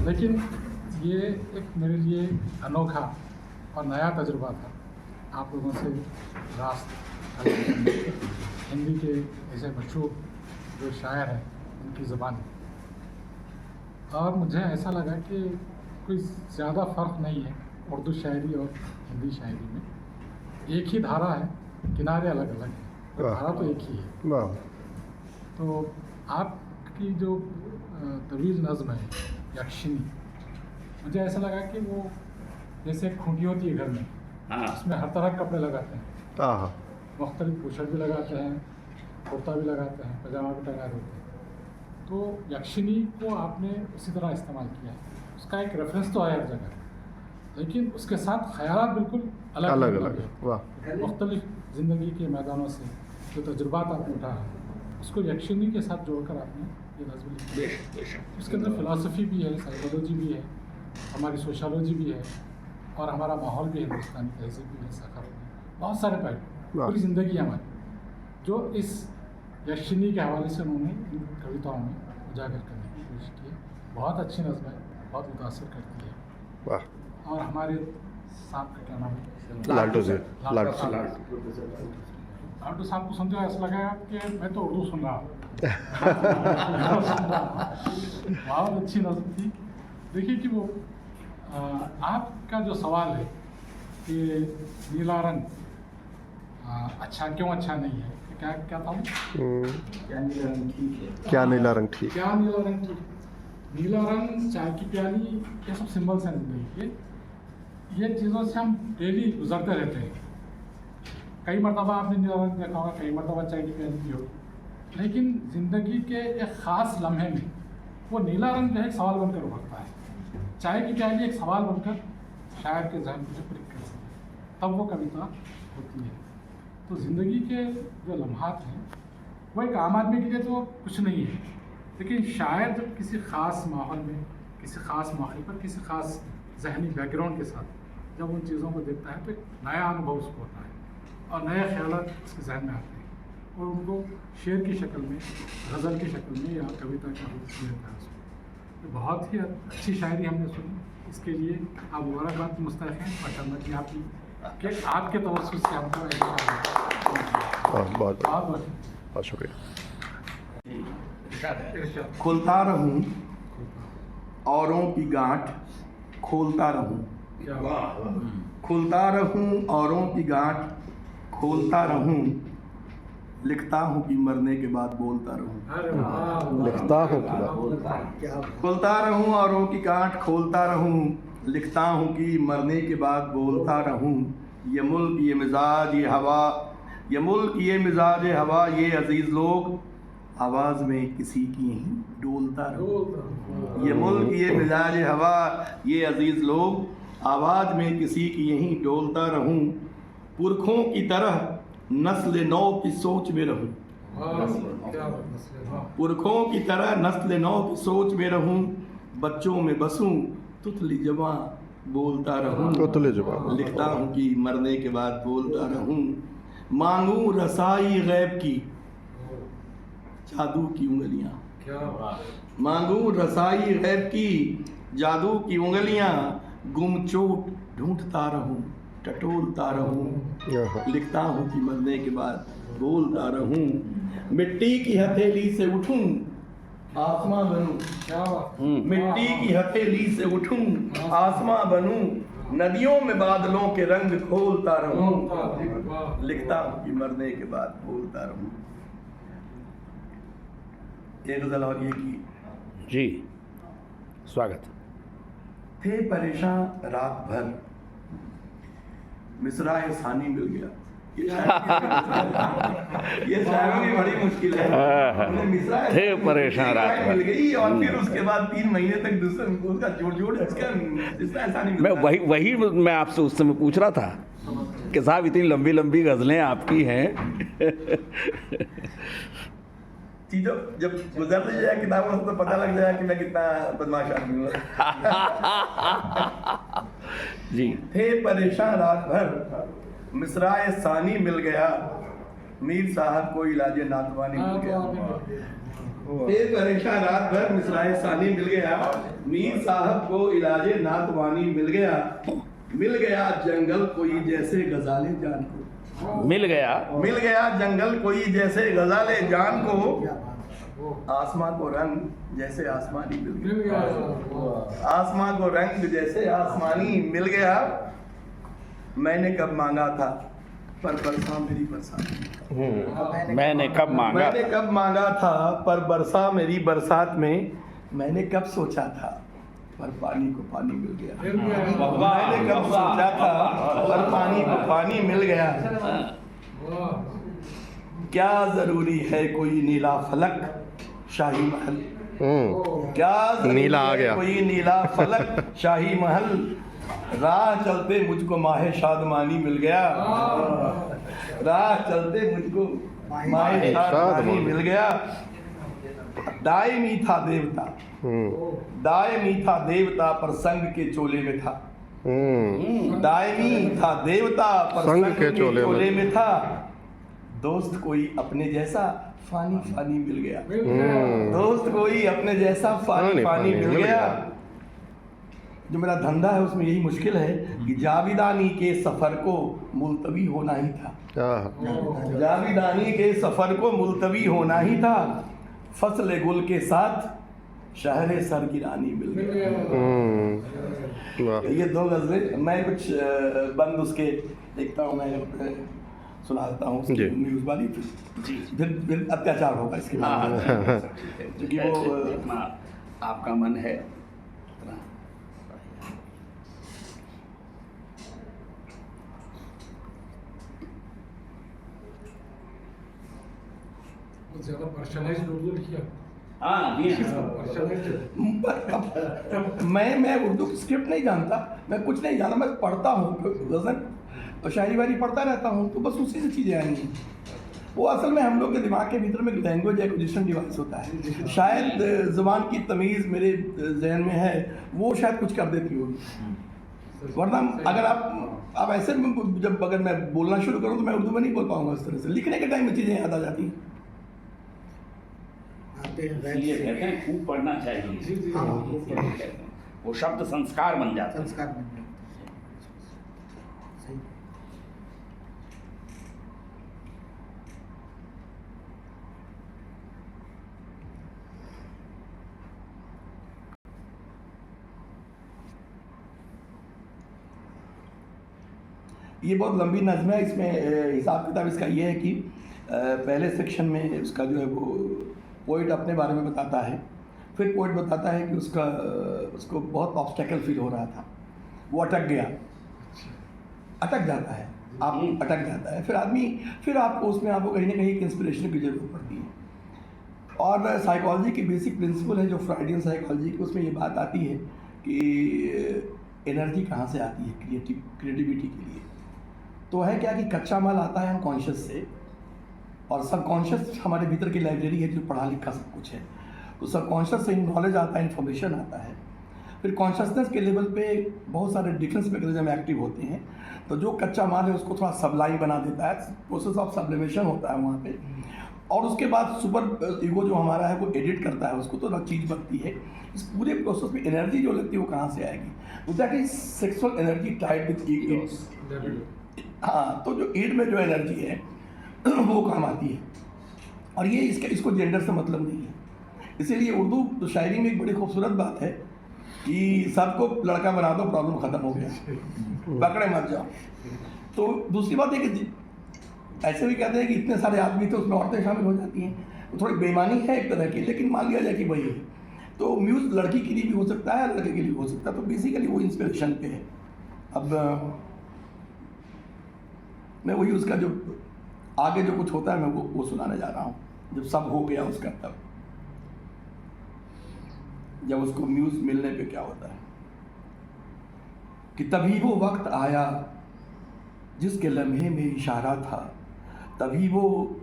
लेकिन ये एक मेरे लिए अनोखा और नया तजुर्बा था आप लोगों से रास्त हिंदी के ऐसे मशहूर जो शायर हैं उनकी ज़बान, और मुझे ऐसा लगा कि कोई ज़्यादा फ़र्क नहीं है उर्दू शायरी और हिंदी शायरी में, एक ही धारा है, किनारे अलग अलग हैं, पर धारा तो एक ही है। वाह, तो आपकी जो तवीज़ नज़्म है यक्षिणी, मुझे ऐसा लगा कि वो जैसे एक खूंटी होती है घर में, हाँ उसमें हर तरह के कपड़े लगाते हैं, आहा, मुख्तलिफ पोशाक भी लगाते हैं, कुर्ता भी लगाते हैं, पजामा भी तैयार होते हैं, तो यक्षिणी को आपने उसी तरह इस्तेमाल किया है। उसका एक रेफरेंस तो आया हर जगह, लेकिन उसके साथ ख़यालात बिल्कुल अलग अलग अलग अलग, है। वाह, मुख्तलिफ ज़िंदगी के मैदानों से जो तजुर्बात आपने उठाया उसको यक्षिणी के साथ जोड़कर आपने ये नज़्म लिखी। बेशक बेशक। उसके अंदर फ़िलासफ़ी भी है, साइकोलॉजी भी है, हमारी सोशोलॉजी भी है, और हमारा माहौल भी है, हिंदुस्तानी तहजीब भी है, सफ़र भी है, बहुत सारे पहलू, वाह। पूरी ज़िंदगी हमारी जो इस यक्षिणी के हवाले से उन्होंने इन कविताओं में उजागर करने की कोशिश की है। बहुत अच्छी नज़्म है, बहुत मुतासर करती है। वाह, और हमारे साहब का क्या नाम है? लालटू जी, लालटू साहब। लालटू साहब को सुनते ऐसा लगा कि मैं तो उर्दू सुन रहा हूँ। बहुत अच्छी नज़्म थी। देखिए कि वो आपका जो सवाल है कि नीला रंग अच्छा क्यों अच्छा नहीं है, क्या क्या था? क्या नीला रंग ठीक है? क्या नीला रंग ठीक? क्या नीला रंग ठीक? नीला रंग, चाय की प्याली, ये सब सिंबल्स हैं जिंदगी के। ये चीज़ों से हम डेली गुजरते रहते हैं। कई मरतबा आपने नीला रंग देखा होगा, कई मरतबा चाय की प्याली पी होगी, लेकिन ज़िंदगी के एक ख़ास लम्हे में वो नीला रंग जो है एक सवाल बनकर उभरता है। चाय की प्याली एक सवाल बनकर शायर के जहन को प्रिक कर सकती है, तब वो कविता होती है। तो ज़िंदगी के जो लम्हात हैं वो एक आम आदमी के लिए तो कुछ नहीं है, लेकिन शायर जब किसी ख़ास माहौल में, किसी ख़ास मौके पर, किसी ख़ास जहनी बैकग्राउंड के साथ जब उन चीज़ों को देखता है तो एक नया अनुभव उसको होता है और नए ख्यालात उसके जहन में आते हैं और उनको शेर की शक्ल में, गज़ल की शक्ल में या कविता का रूप देता है उसको। तो बहुत ही अच्छी शायरी हमने सुनी, इसके लिए आप मुबारकबाद मुस्तहिक़ हैं माशाअल्लाह कि आपके तवज्जुह से हमको बहुत बहुत शुक्रिया। खोलता रहूं औरों की गांठ, खोलता रहूं, खुलता रहूं औरों की गांठ, खोलता रहूं, लिखता हूं कि मरने के बाद बोलता रहूं। लिखता हूँ खुलता रहूं औरों की गांठ, खोलता रहूं, लिखता हूं कि मरने के बाद बोलता रहूं। ये मुल्क, ये मिजाज, ये हवा, ये मुल्क, ये मिजाज, ये हवा, ये अजीज लोग, आवाज़ में किसी की ही डोलता रहूं। ये मुल्क, ये मिजाज, ये हवा, ये अजीज लोग, आवाज़ में किसी की यहीं डोलता रहूं। पुरखों की तरह नस्ल नौ की सोच में रहूं। पुरखों की तरह नस्ल नौ की सोच में रहूं। बच्चों में बसूं, तुतली जबां बोलता रहूं। तुतली जुबान। लिखता हूं कि मरने के बाद बोलता रहूं। मांगूं रसाई गैब की, जादू की उंगलियां, मांगूं रसाई गैब की, जादू की उंगलियां, गुमचोट ढूंढता रहूं, टटोलता रहूं। लिखता हूं कि मरने के बाद बोलता रहूं। मिट्टी की हथेली से उठूं, आसमां बनूं। मिट्टी की हथेली से उठूं, आसमां बनूं। नदियों में बादलों के रंग खोलता रहूं। लिखता हूं कि मरने के बाद बोलता रहूं। एक गजल और ये की। जी, स्वागत। थे परेशान रात भर, मिसराए सानी मिल गया। ये शायरों की बड़ी मुश्किल है। मिसराए थे परेशान रात भर मिल गई और फिर उसके बाद 3 महीने तक दूसरा उसका जोड़ इसका सानी मैं वही मैं आपसे उस समय पूछ रहा था कि साहब इतनी लंबी लंबी गज़लें आपकी हैं। चीज़ों जब गुजरती जाए किताबों से तो पता लग जाए कि मैं कितना बदमाश आदमी हूँ। जी। थे परेशान रात भर, मिसराए सानी मिल गया, मीर साहब को इलाजे नातवानी मिल गया। थे परेशान रात भर, मिसराए सानी मिल गया, मीर साहब को इलाजे नातवानी मिल गया। मिल गया जंगल कोई जैसे गजाले जान को, मिल गया जंगल कोई जैसे गजाले जान को। आसमां को रंग जैसे आसमानी मिल गया, आसमां को रंग जैसे आसमानी मिल गया। मैंने कब मांगा था पर बरसा मेरी बरसात, मैंने कब मांगा था पर बरसा मेरी बरसात में। मैंने कब सोचा था पर पानी को पानी मिल गया। मैंने कब सोचा था पर पानी को पानी मिल गया। क्या जरूरी है कोई नीला फलक शाही महल, क्या नीला आ गया। कोई नीला फलक शाही महल। राह चलते मुझको माहे शादमानी मिल गया, राह चलते मुझको माहे शादमानी मिल गया। दायमी था देवता, दायमी था देवता पर संग के चोले में था। दायमी था देवता पर संग के चोले में था। दोस्त कोई अपने जैसा फानी मिल गया। दोस्त कोई अपने जैसा फानी मिल गया। जो मेरा धंधा है उसमें यही मुश्किल है कि जाविदानी के सफ़र को मुलतवी होना ही था। जाविदानी के सफ़र को मुलतवी होना ही था। फसल गुल के साथ शहर सर की रानी मिल गया। ये 2 गज़लें मैं कुछ बंद उसके देखता हूँ, मैं सुनाता हूँ न्यूज़ वाली, फिर अत्याचार होगा इसके बाद, क्योंकि वो आपका मन है। ज़्यादा पर्सनलाइज्ड उर्दू लिखिए। मैं उर्दू की स्क्रिप्ट नहीं जानता, मैं कुछ नहीं जानता, मैं पढ़ता हूँ गज़ल और शायरी वारी पढ़ता रहता हूँ, तो बस उसी से चीज़ें आएंगी। वो असल में हम लोग के दिमाग के भीतर में लैंग्वेज एक्विजिशन डिवाइस होता है। शायद ज़ुबान की तमीज़ मेरे जहन में है, वो शायद कुछ कर देती होगी। वरना अगर आप ऐसे जब अगर मैं बोलना शुरू करूँ तो मैं उर्दू में नहीं बोल पाऊँगा इस तरह से। लिखने के टाइम में चीज़ें याद आ जाती हैं। इसलिए कहते हैं खूब पढ़ना चाहिए, वो शब्द संस्कार बन जाता है। ये बहुत लंबी नज़्म है। इसमें हिसाब किताब इसका ये है कि पहले सेक्शन में उसका जो है वो पोइट अपने बारे में बताता है, फिर पोइट बताता है कि उसको बहुत ऑब्स्टेकल फील हो रहा था, वो अटक जाता है, आप अटक जाता है, फिर आपको उसमें आपको कहीं ना कहीं एक इंस्पिरेशन की ज़रूरत पड़ती है। और साइकोलॉजी की बेसिक प्रिंसिपल है जो फ्राइडियन साइकोलॉजी की, उसमें ये बात आती है कि एनर्जी कहाँ से आती है क्रिएटिविटी के लिए। तो है क्या कि कच्चा माल आता है अनकॉन्शियस से, और सबकॉन्शियस हमारे भीतर की लाइब्रेरी है जो पढ़ा लिखा सब कुछ है। तो सबकॉन्शियस से नॉलेज आता है, इन्फॉर्मेशन आता है, फिर कॉन्शियसनेस के लेवल पे बहुत सारे डिफेंस मैकेनिज्म एक्टिव होते हैं। तो जो कच्चा माल है उसको थोड़ा सबलाइन बना देता है, प्रोसेस ऑफ सब्लिमेशन होता है वहाँ पे, और उसके बाद सुपर ईगो जो हमारा है वो एडिट करता है उसको, तो चीज़ बनती है। इस पूरे प्रोसेस में एनर्जी जो लगती है वो कहाँ से आएगी? वो that is sexual energy tied with id. हाँ, तो जो ईड में जो एनर्जी है वो काम आती है, और ये इसको जेंडर से मतलब नहीं है। इसीलिए उर्दू शायरी में एक बड़ी खूबसूरत बात है कि सबको लड़का बना दो, प्रॉब्लम ख़त्म हो गया, पकड़े मत जाओ। तो दूसरी बात है कि ऐसे भी कहते हैं कि इतने सारे आदमी थे उसमें औरतें शामिल हो जाती हैं, तो थोड़ी बेईमानी है एक तरह की, लेकिन मान लिया जाए कि वही है। तो म्यूज़ लड़की के लिए भी हो सकता है, लड़के के लिए भी हो सकता है, तो बेसिकली वो इंस्पिरेशन पे है। अब मैं वही उसका जो आगे जो कुछ होता है मैं वो सुनाने जा रहा हूँ। जब सब हो गया उसका, तब जब उसको म्यूज़ मिलने पे क्या होता है कि तभी वो वक्त आया जिसके लम्हे में इशारा था, तभी वो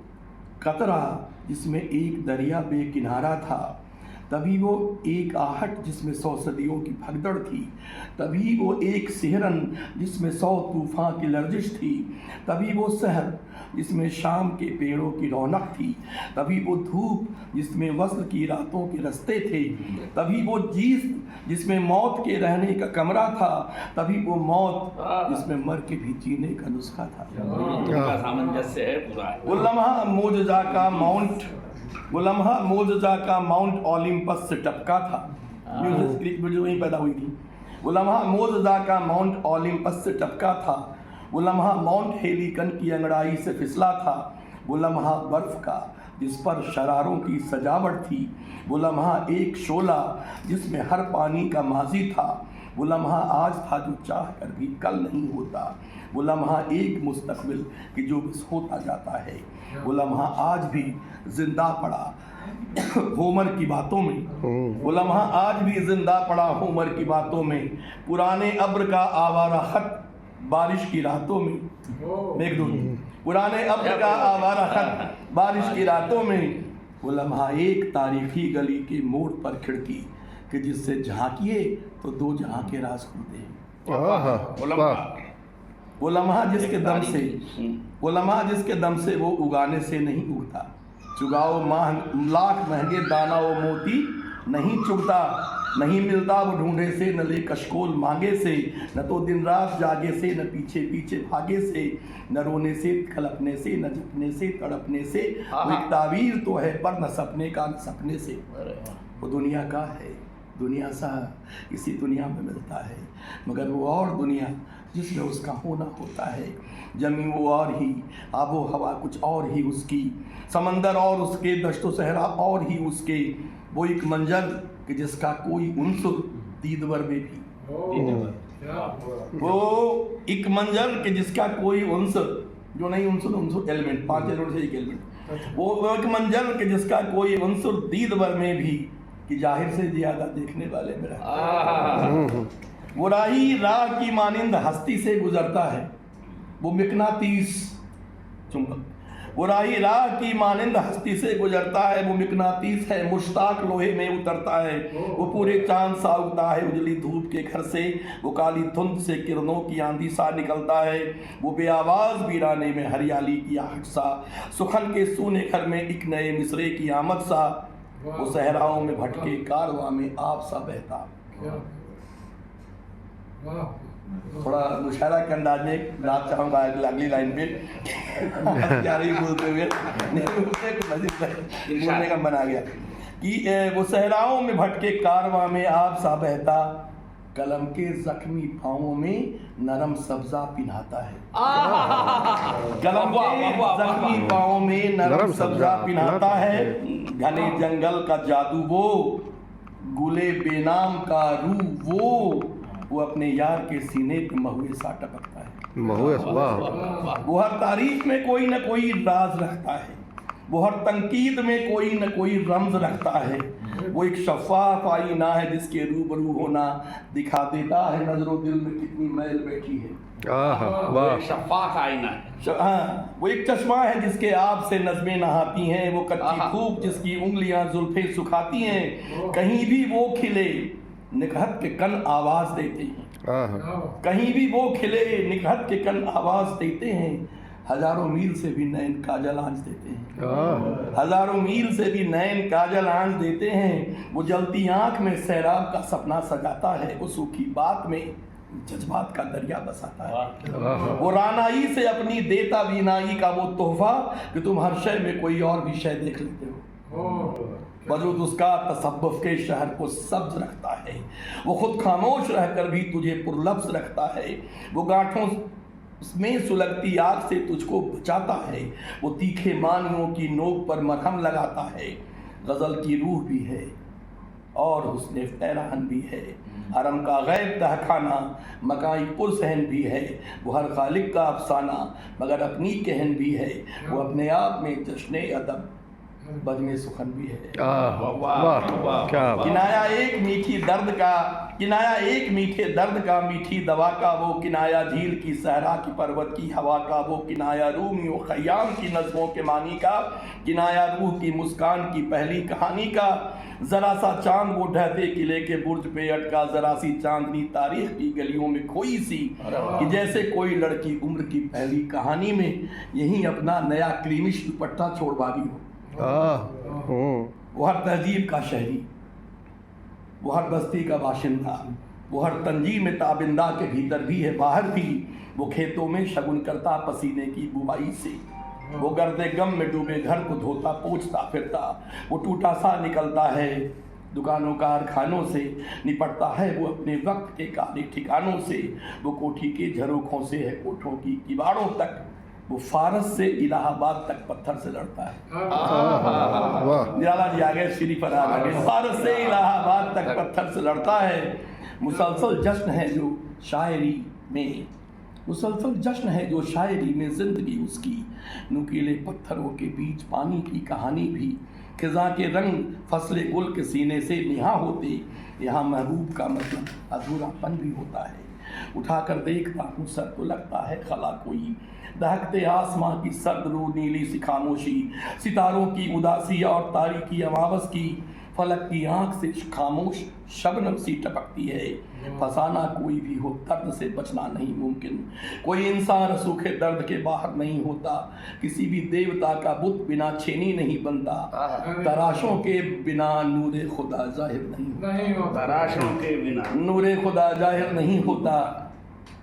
कतरा जिसमें एक दरिया बेकिनारा था, तभी वो एक आहट जिसमें 100 सदियों की भगदड़ थी, तभी वो एक सिहरन जिसमें 100 तूफ़ान की लर्जिश थी, तभी वो शहर जिसमें शाम के पेड़ों की रौनक थी, तभी वो धूप जिसमें वस्ल की रातों के रस्ते थे, तभी वो जीस जिसमें मौत के रहने का कमरा था, तभी वो मौत जिसमें मर के भी जीने का नुस्खा था। सामंजस्य है पूरा। वो लम्हा मोजज़ा का माउंट ओलंपस से टपका था, जो वहीं पैदा हुई थी। वो लम्हा मोजज़ा का माउंट ओलंपस से टपका था, वो लम्हा माउंट हेलिकन की अंगड़ाई से फिसला था, वो लम्हा बर्फ़ का जिस पर शरारों की सजावट थी, वो लम्हा एक शोला जिसमें हर पानी का माजी था, वो लम्हा आज था जो चाह कर भी कल नहीं होता, वो लम्हा एक मुस्तकबिल कि जो बस होता जाता है, वो लम्हा आज भी जिंदा पड़ा होमर की बातों में, वो लम्हा आज भी जिंदा पड़ा होमर की बातों में, पुराने अब्र का आवारा खत बारिश की रातों में, मेघदूत, पुराने अब्र का आवारा खत बारिश की रातों में, वो लम्हा एक तारीखी गली के मोड़ पर खिड़की कि जिससे झांकिए तो 2 जहां के राज खुलते हैं। वो लम्हा जिसके दम से वो उगाने से नहीं उगता, चुगाओ लाख महंगे दाना वो मोती नहीं चुगता, नहीं मिलता वो ढूंढे से, न ले कशकोल मांगे से, न तो दिन रात जागे से, न पीछे पीछे भागे से, न रोने से कलपने से, न झपने से तड़पने से, वो एक ताबीर तो है पर न सपने का न सपने से। वो दुनिया का है, दुनिया सा इसी दुनिया में मिलता है, मगर वो और दुनिया जिसमें उसका होना होता है। जमीन वो और ही, आबो हवा कुछ और ही उसकी, समंदर और उसके, दश्तो सहरा और ही उसके, वो एक मंजर कि जिसका कोई उनसुर दीदवर में भी, वो एक मंजर कि जिसका कोई उनसुर, जो नहीं उनसुर एलिमेंट, 5 एलिमेंट से एक एलिमेंट, वो एक मंजर कि जिसका कोई उनसुर दीदवर में भी, कि जाहिर से ज्यादा देखने वाले मेरा। वो राही राह की मानिंद हस्ती से गुजरता है, वो मिकनातीस चुंबक, वो राही राह की मानिंद हस्ती से गुजरता है, वो मिकनातीस है मुश्ताक लोहे में उतरता है, वो पूरे चांद सा उगता है उजली धूप के घर से, वो काली धुंध से किरणों की आंधी सा निकलता है, वो बेआवाज वीराने में हरियाली की आहट सा, सुखन के सूने घर में एक नए मिसरे की आमद सा, वो सहराओं में भटके कारवां में आप सा बहता। थोड़ा मुशायरा के अंदाज में रात चाहूँगा अगली लाइन पे क्या रही बोलते हुए बोलने का मन आ गया कि वो सहराओं में भटके कारवां में आप सा बहता, कलम के जख्मी पाँवों में नरम सब्जा पिन्हाता है। कलम के जख्मी पाँवों में नरम सब्जा पिन्हाता है, घने जंगल का जादू वो, गुले बेनाम का रू वो अपने यार के सीने पे महुए सा टपकता है। महुए, वाह। वो हर तारीफ में कोई न कोई राज रखता है, वो हर तंकीद में कोई न कोई रमज रखता है, वो एक शफाफ आईना है जिसके रूबरू होना दिखा देता है नजरों दिल में कितनी मैल बैठी है। वाह। शफाफ आईना है। हाँ, वो एक चश्मा है जिसके आप से नज़में नहाती हैं, वो कच्ची खूब जिसकी उंगलियां जुल्फे सुखाती हैं, कहीं भी वो खिले निकहत के कन आवाज देते हैं, कहीं भी वो खिले निकहत के कन आवाज देते हैं, हजारों मील से भी नैन काजल आंच देते हैं, हजारों मील से भी नैन काजल आंच देते हैं, वो जलती आंख में सैराब का सपना सजाता है, वो सूखी बात में जज्बात का दरिया बसाता है, वो रानाई से अपनी देता बीनाई का वो तोहफा कि तुम हर शय में कोई और भी शय देख लेते हो, वजूद उसका तसव्वुफ के शहर को सब्ज रखता है, वो खुद खामोश रहकर भी तुझे पुरलफ्ज रखता है, वो गांठों में सुलगती आग से तुझको बचाता है, वो तीखे मानियों की नोक पर मरहम लगाता है, गज़ल की रूह भी है और हुस्ने फैराहन भी है, हरम का गैब तहखाना मकाई पुरसहन भी है, वो हर खालिक का अफसाना मगर अपनी कहन भी है, वो अपने आप में जश्न अदब बजने सुखन भी है। किनाया एक मीठे दर्द का मीठी दवा का, वो किनाया झील की सहरा की पर्वत की हवा का, वो किनाया रूमी व खयाम की नज़मों के मानी का, किनाया रूह की मुस्कान की पहली कहानी का, जरा सा चांद वो ढहते किले के बुर्ज पे अटका, जरा सी चांदनी तारीख की गलियों में खोई सी, कि जैसे कोई लड़की उम्र की पहली कहानी में यही अपना नया क्रीमिश दुपट्टा छोड़ भागी हो। वो हर तहजीब का शहरी, वो हर बस्ती का बाशिंदा, वो हर तंजीम ताबिंदा के भीतर भी है बाहर भी, वो खेतों में शगुन करता पसीने की बुवाई से, वो गर्दे गम में डूबे घर को धोता पोंछता फिरता, वो टूटा सा निकलता है दुकानों कारखानों से, निपटता है वो अपने वक्त के काले ठिकानों से, वो कोठी के झरोखों से है कोठों की किवाड़ों तक, वो फारस से इलाहाबाद तक पत्थर से लड़ता है। निराला जी आ गए, श्री पर आ गए, फारस से इलाहाबाद तक पत्थर से लड़ता है, मुसलसल जश्न है जो शायरी में, मुसलसल जश्न है जो शायरी में जिंदगी उसकी, नुकीले पत्थरों के बीच पानी की कहानी भी, खिजा के रंग फसले गुल के सीने से निहा होते, यहाँ महबूब का मतलब अधूरापन भी होता है, उठाकर देखता हूँ सर तो लगता है खला कोई, दहकते आसमां की सर्द रू नीली सी खामोशी, सितारों की उदासी और तारीकी अमावस की, फलक की आंख से खामोश शबनम सी टपकती है। फसाना कोई भी हो, दर्द से बचना नहीं मुमकिन। कोई इंसान सूखे दर्द के बाहर नहीं होता। किसी भी देवता का बुत बिना छेनी नहीं बनता। तराशों के बिना नूरे खुदा जाहिर नहीं होता। तराशों के बिना नूरे खुदा जाहिर नहीं होता।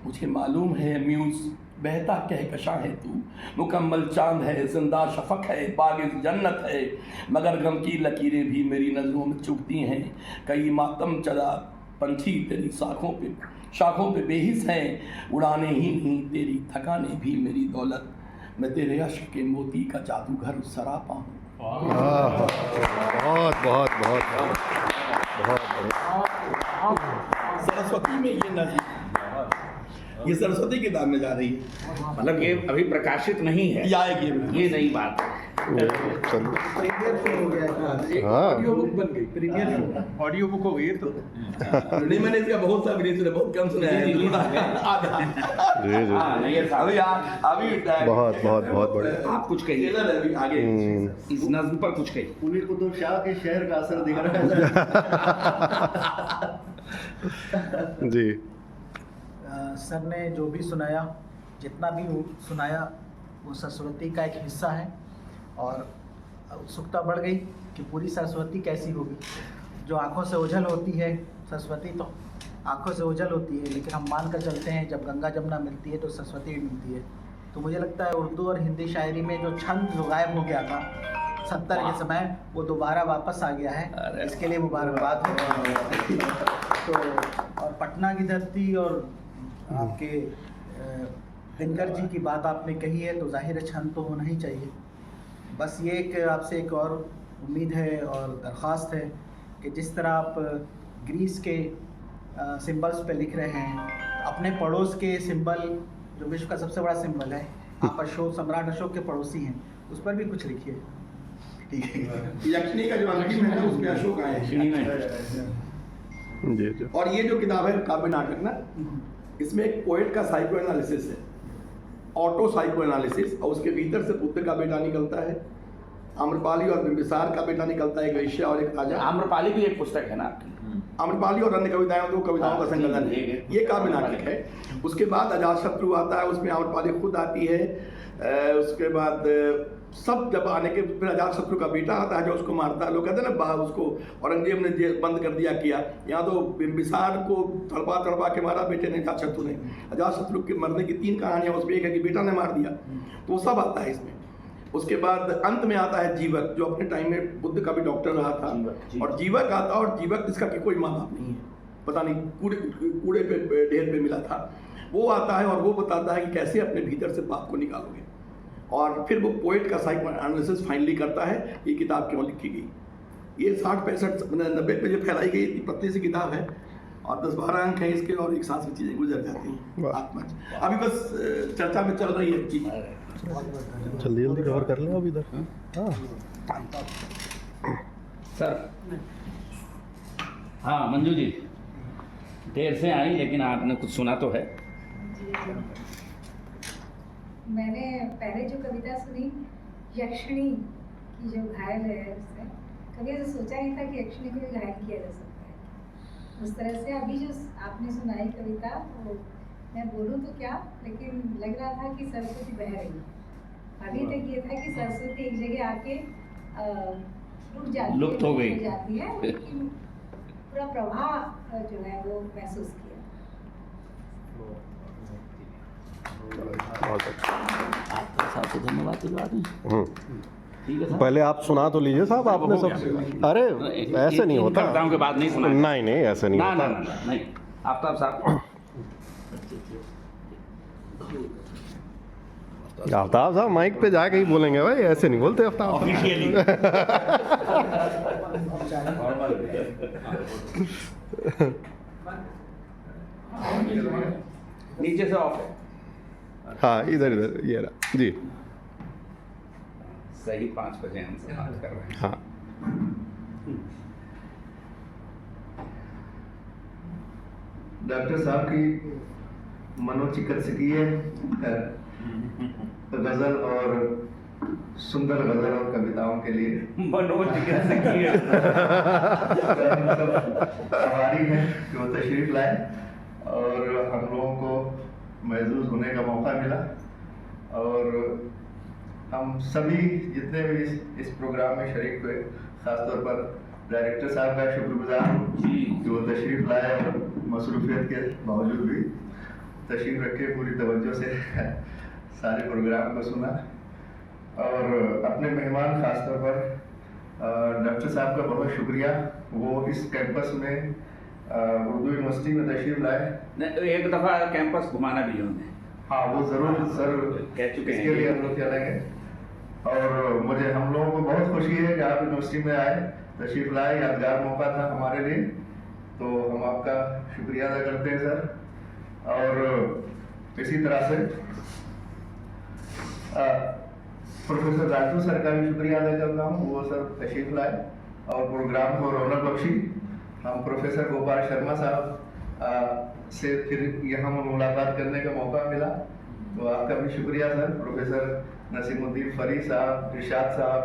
मुझे मालूम है म्यूज बहता कहकशा है तू, मुकम्मल चांद है, जिंदा शफक है, बागिज़ जन्नत है, मगर गम की लकीरें भी मेरी नज़रों में चुभती हैं। कई मातम चला पंछी तेरी शाखों पे बेहिस हैं। उड़ाने ही नहीं तेरी थकाने भी मेरी दौलत। मैं तेरे अश्क के मोती का जादूगर सरापा हूँ। बहुत बहुत बहुत सरस्वती में ये नज़र, ये सरस्वती किताब में जा रही है। मतलब ये अभी प्रकाशित नहीं है, ये आएगी। ये नई बात है। प्रीमियर शो हो गया। हाँ। ऑडियो बुक बन गई, प्रीमियर शो ऑडियो बुक हो गई तो। नहीं, मैंने इसका बहुत सा भी नहीं सुना, बहुत कम सुना है। जी जी बहुत बहुत बहुत बड़े। आप कुछ कहिए, अभी आगे इस नज्म पर कुछ कहिए। कुली कुतुब शाह के शहर का असर दिख रहा है। जी सर ने जो भी सुनाया, जितना भी सुनाया, वो सरस्वती का एक हिस्सा है। और उत्सुकता बढ़ गई कि पूरी सरस्वती कैसी होगी। जो आँखों से ओझल होती है सरस्वती, तो आँखों से ओझल होती है, लेकिन हम मान कर चलते हैं जब गंगा जमुना मिलती है तो सरस्वती भी मिलती है। तो मुझे लगता है उर्दू और हिंदी शायरी में जो छंद जो गायब हो गया था 70 के समय, वो दोबारा वापस आ गया है। इसके लिए मुबारकबाद हो। तो और पटना की धरती और आपके दिनकर जी की बात आपने कही है, तो जाहिर है छंद तो होना ही चाहिए। बस ये एक आपसे एक और उम्मीद है और दरख्वास्त है कि जिस तरह आप ग्रीस के सिंबल्स पे लिख रहे हैं, अपने पड़ोस के सिंबल जो विश्व का सबसे बड़ा सिंबल है, आप अशोक, सम्राट अशोक के पड़ोसी हैं, उस पर भी कुछ लिखिए। ठीक है। यक्षिणी का जो अंतिम है ना, उसमें अशोक आए हैं। जी और ये जो किताब है काव्य नाटक ना, इसमें एक पोएट का साइको एनालिसिस है, ऑटो साइको एनालिसिस, और उसके भीतर से बुद्ध का बेटा निकलता है, आम्रपाली और बिंबिसार का बेटा निकलता है, एक वैश्य और एक राजा। आम्रपाली भी एक पुस्तक है ना आपकी? आम्रपाली और अन्य कविताएं, दो कविताओं का संकलन है, ये काव्य नाटक है। उसके बाद अजातशत्रु आता है, उसमें आम्रपाली खुद आती है। उसके बाद सब जब आने के फिर अजातशत्रु का बेटा आता है जो उसको मारता है। लोग कहते हैं ना बाहर उसको औरंगजेब ने जेल बंद कर दिया किया, यहाँ तो बिंबिसार को तड़पा के मारा बेटे ने, अजातशत्रु ने। अजातशत्रु के मरने की 3 कहानियाँ, उसमें एक है कि बेटा ने मार दिया, तो वो सब आता है इसमें। उसके बाद अंत में आता है जीवक, जो अपने टाइम में बुद्ध का भी डॉक्टर रहा था। और जीवक आता है, और जीवक जिसका कि कोई माँ बाप नहीं है, पता नहीं कूड़े पे ढेर पे मिला था, वो आता है और वो बताता है कि कैसे अपने भीतर से पाप को निकालोगे। और फिर वो पोएट का साइको एनालिसिस फाइनली करता है। ये किताब क्यों लिखी गई, ये 60-65 90 पेज फैलाई गई, इतनी पतली सी किताब है, और 10-12 अंक हैं इसके, और एक साथ में चीज़ें गुजर जाती हैं आत्मच। अभी बस चर्चा में चल रही है चीज़। जल्दी जल्दी कवर कर लो अब इधर। हाँ सर, हाँ मंजू जी, देर से आई लेकिन आपने कुछ सुना तो है? मैंने पहले जो कविता सुनी यक्षिणी की, जो घायल है, उससे कभी ऐसा सोचा नहीं था कि यक्षिणी को भी घायल किया जा सकता है उस तरह से। अभी जो आपने सुनाई कविता, वो मैं बोलूँ तो क्या, लेकिन लग रहा था कि सरस्वती बह रही है। अभी तक ये था कि सरस्वती एक जगह आके रुक जाती है, लुप्त हो गई जाती है, लेकिन पूरा प्रवाह जो है वो महसूस किया। आपके साथ तो धन्यवाद की बात है। ठीक है, पहले आप सुना तो लीजिए साहब, आपने सब। अरे ऐसे नहीं होता, कविताओं के बाद नहीं सुना। नहीं नहीं ऐसे नहीं होता। नहीं, आफ्ताब साहब, आफ्ताब साहब माइक पे जाके ही बोलेंगे भाई, ऐसे नहीं बोलते आफ्ताब। ऑफिशियली नीचे से ऑफ है। हाँ इधर इधर ये रहा जी। सही 5 बजे हम से बात कर रहे हैं। हाँ डॉक्टर साहब की मनोचिकित्सकीय गजल और सुंदर गजल और कविताओं के लिए मनोचिकित्सकीय हम सब आभारी हैं कि वो तशरीफ लाए और हम लोगों को महसूस होने का मौका मिला। और हम सभी जितने भी इस प्रोग्राम में शरीक हुए, खासतौर पर डायरेक्टर साहब का शुक्रगुजार हूँ कि वो तशरीफ लाए और मसरूफियत के बावजूद भी तशरीफ रखे, पूरी तवज्जो से सारे प्रोग्राम को सुना। और अपने मेहमान खासतौर पर डॉक्टर साहब का बहुत शुक्रिया, वो इस कैंपस में उर्दू यूनिवर्सिटी में तशरीफ लाए। एक दफ़ा कैंपस घुमाना भी उन्होंने। हाँ, वो ज़रूर सर कह चुके हैं, इसके लिए हम लोग चलेंगे। और मुझे हम लोगों को बहुत खुशी है कि आप यूनिवर्सिटी में आए, तशरीफ लाए, यादगार मौका था हमारे लिए, तो हम आपका शुक्रिया अदा करते हैं सर। और इसी तरह से प्रोफेसर राजू सर का भी शुक्रिया अदा करता हूँ, वो सर तशरीफ लाए और प्रोग्राम को रौनक बख्शी। हम प्रोफेसर गोपाल शर्मा साहब से फिर यहाँ मुलाकात करने का मौका मिला, तो आपका भी शुक्रिया सर। प्रोफेसर नसीमुद्दीन फरी साहब, इरशाद साहब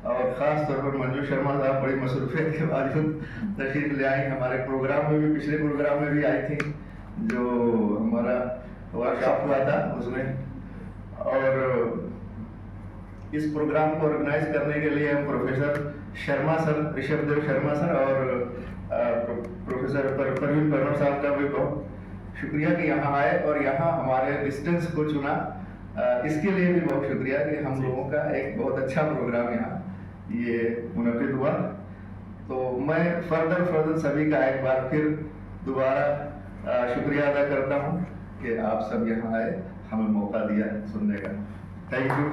और ख़ास तौर पर मंजू शर्मा साहब बड़ी मसरूफियत के बावजूद तशरीफ ले आई, हमारे प्रोग्राम में भी, पिछले प्रोग्राम में भी आई थी जो हमारा वर्कशॉप हुआ था उसमें। और इस प्रोग्राम को ऑर्गेनाइज करने के लिए हम professor Sharma sir, Rishabh Dev Sharma sir और प्रोफेसर परवीन प्रणव साहब का भी बहुत शुक्रिया कि यहाँ आए और यहाँ हमारे डिस्टेंस को चुना। इसके लिए भी बहुत शुक्रिया कि हम लोगों का एक बहुत अच्छा प्रोग्राम यहाँ ये मुनक़िद हुआ। तो मैं फर्दर सभी का एक बार फिर दोबारा शुक्रिया अदा करता हूँ कि आप सब यहाँ आए, हमें मौका दिया सुनने का। Thank you.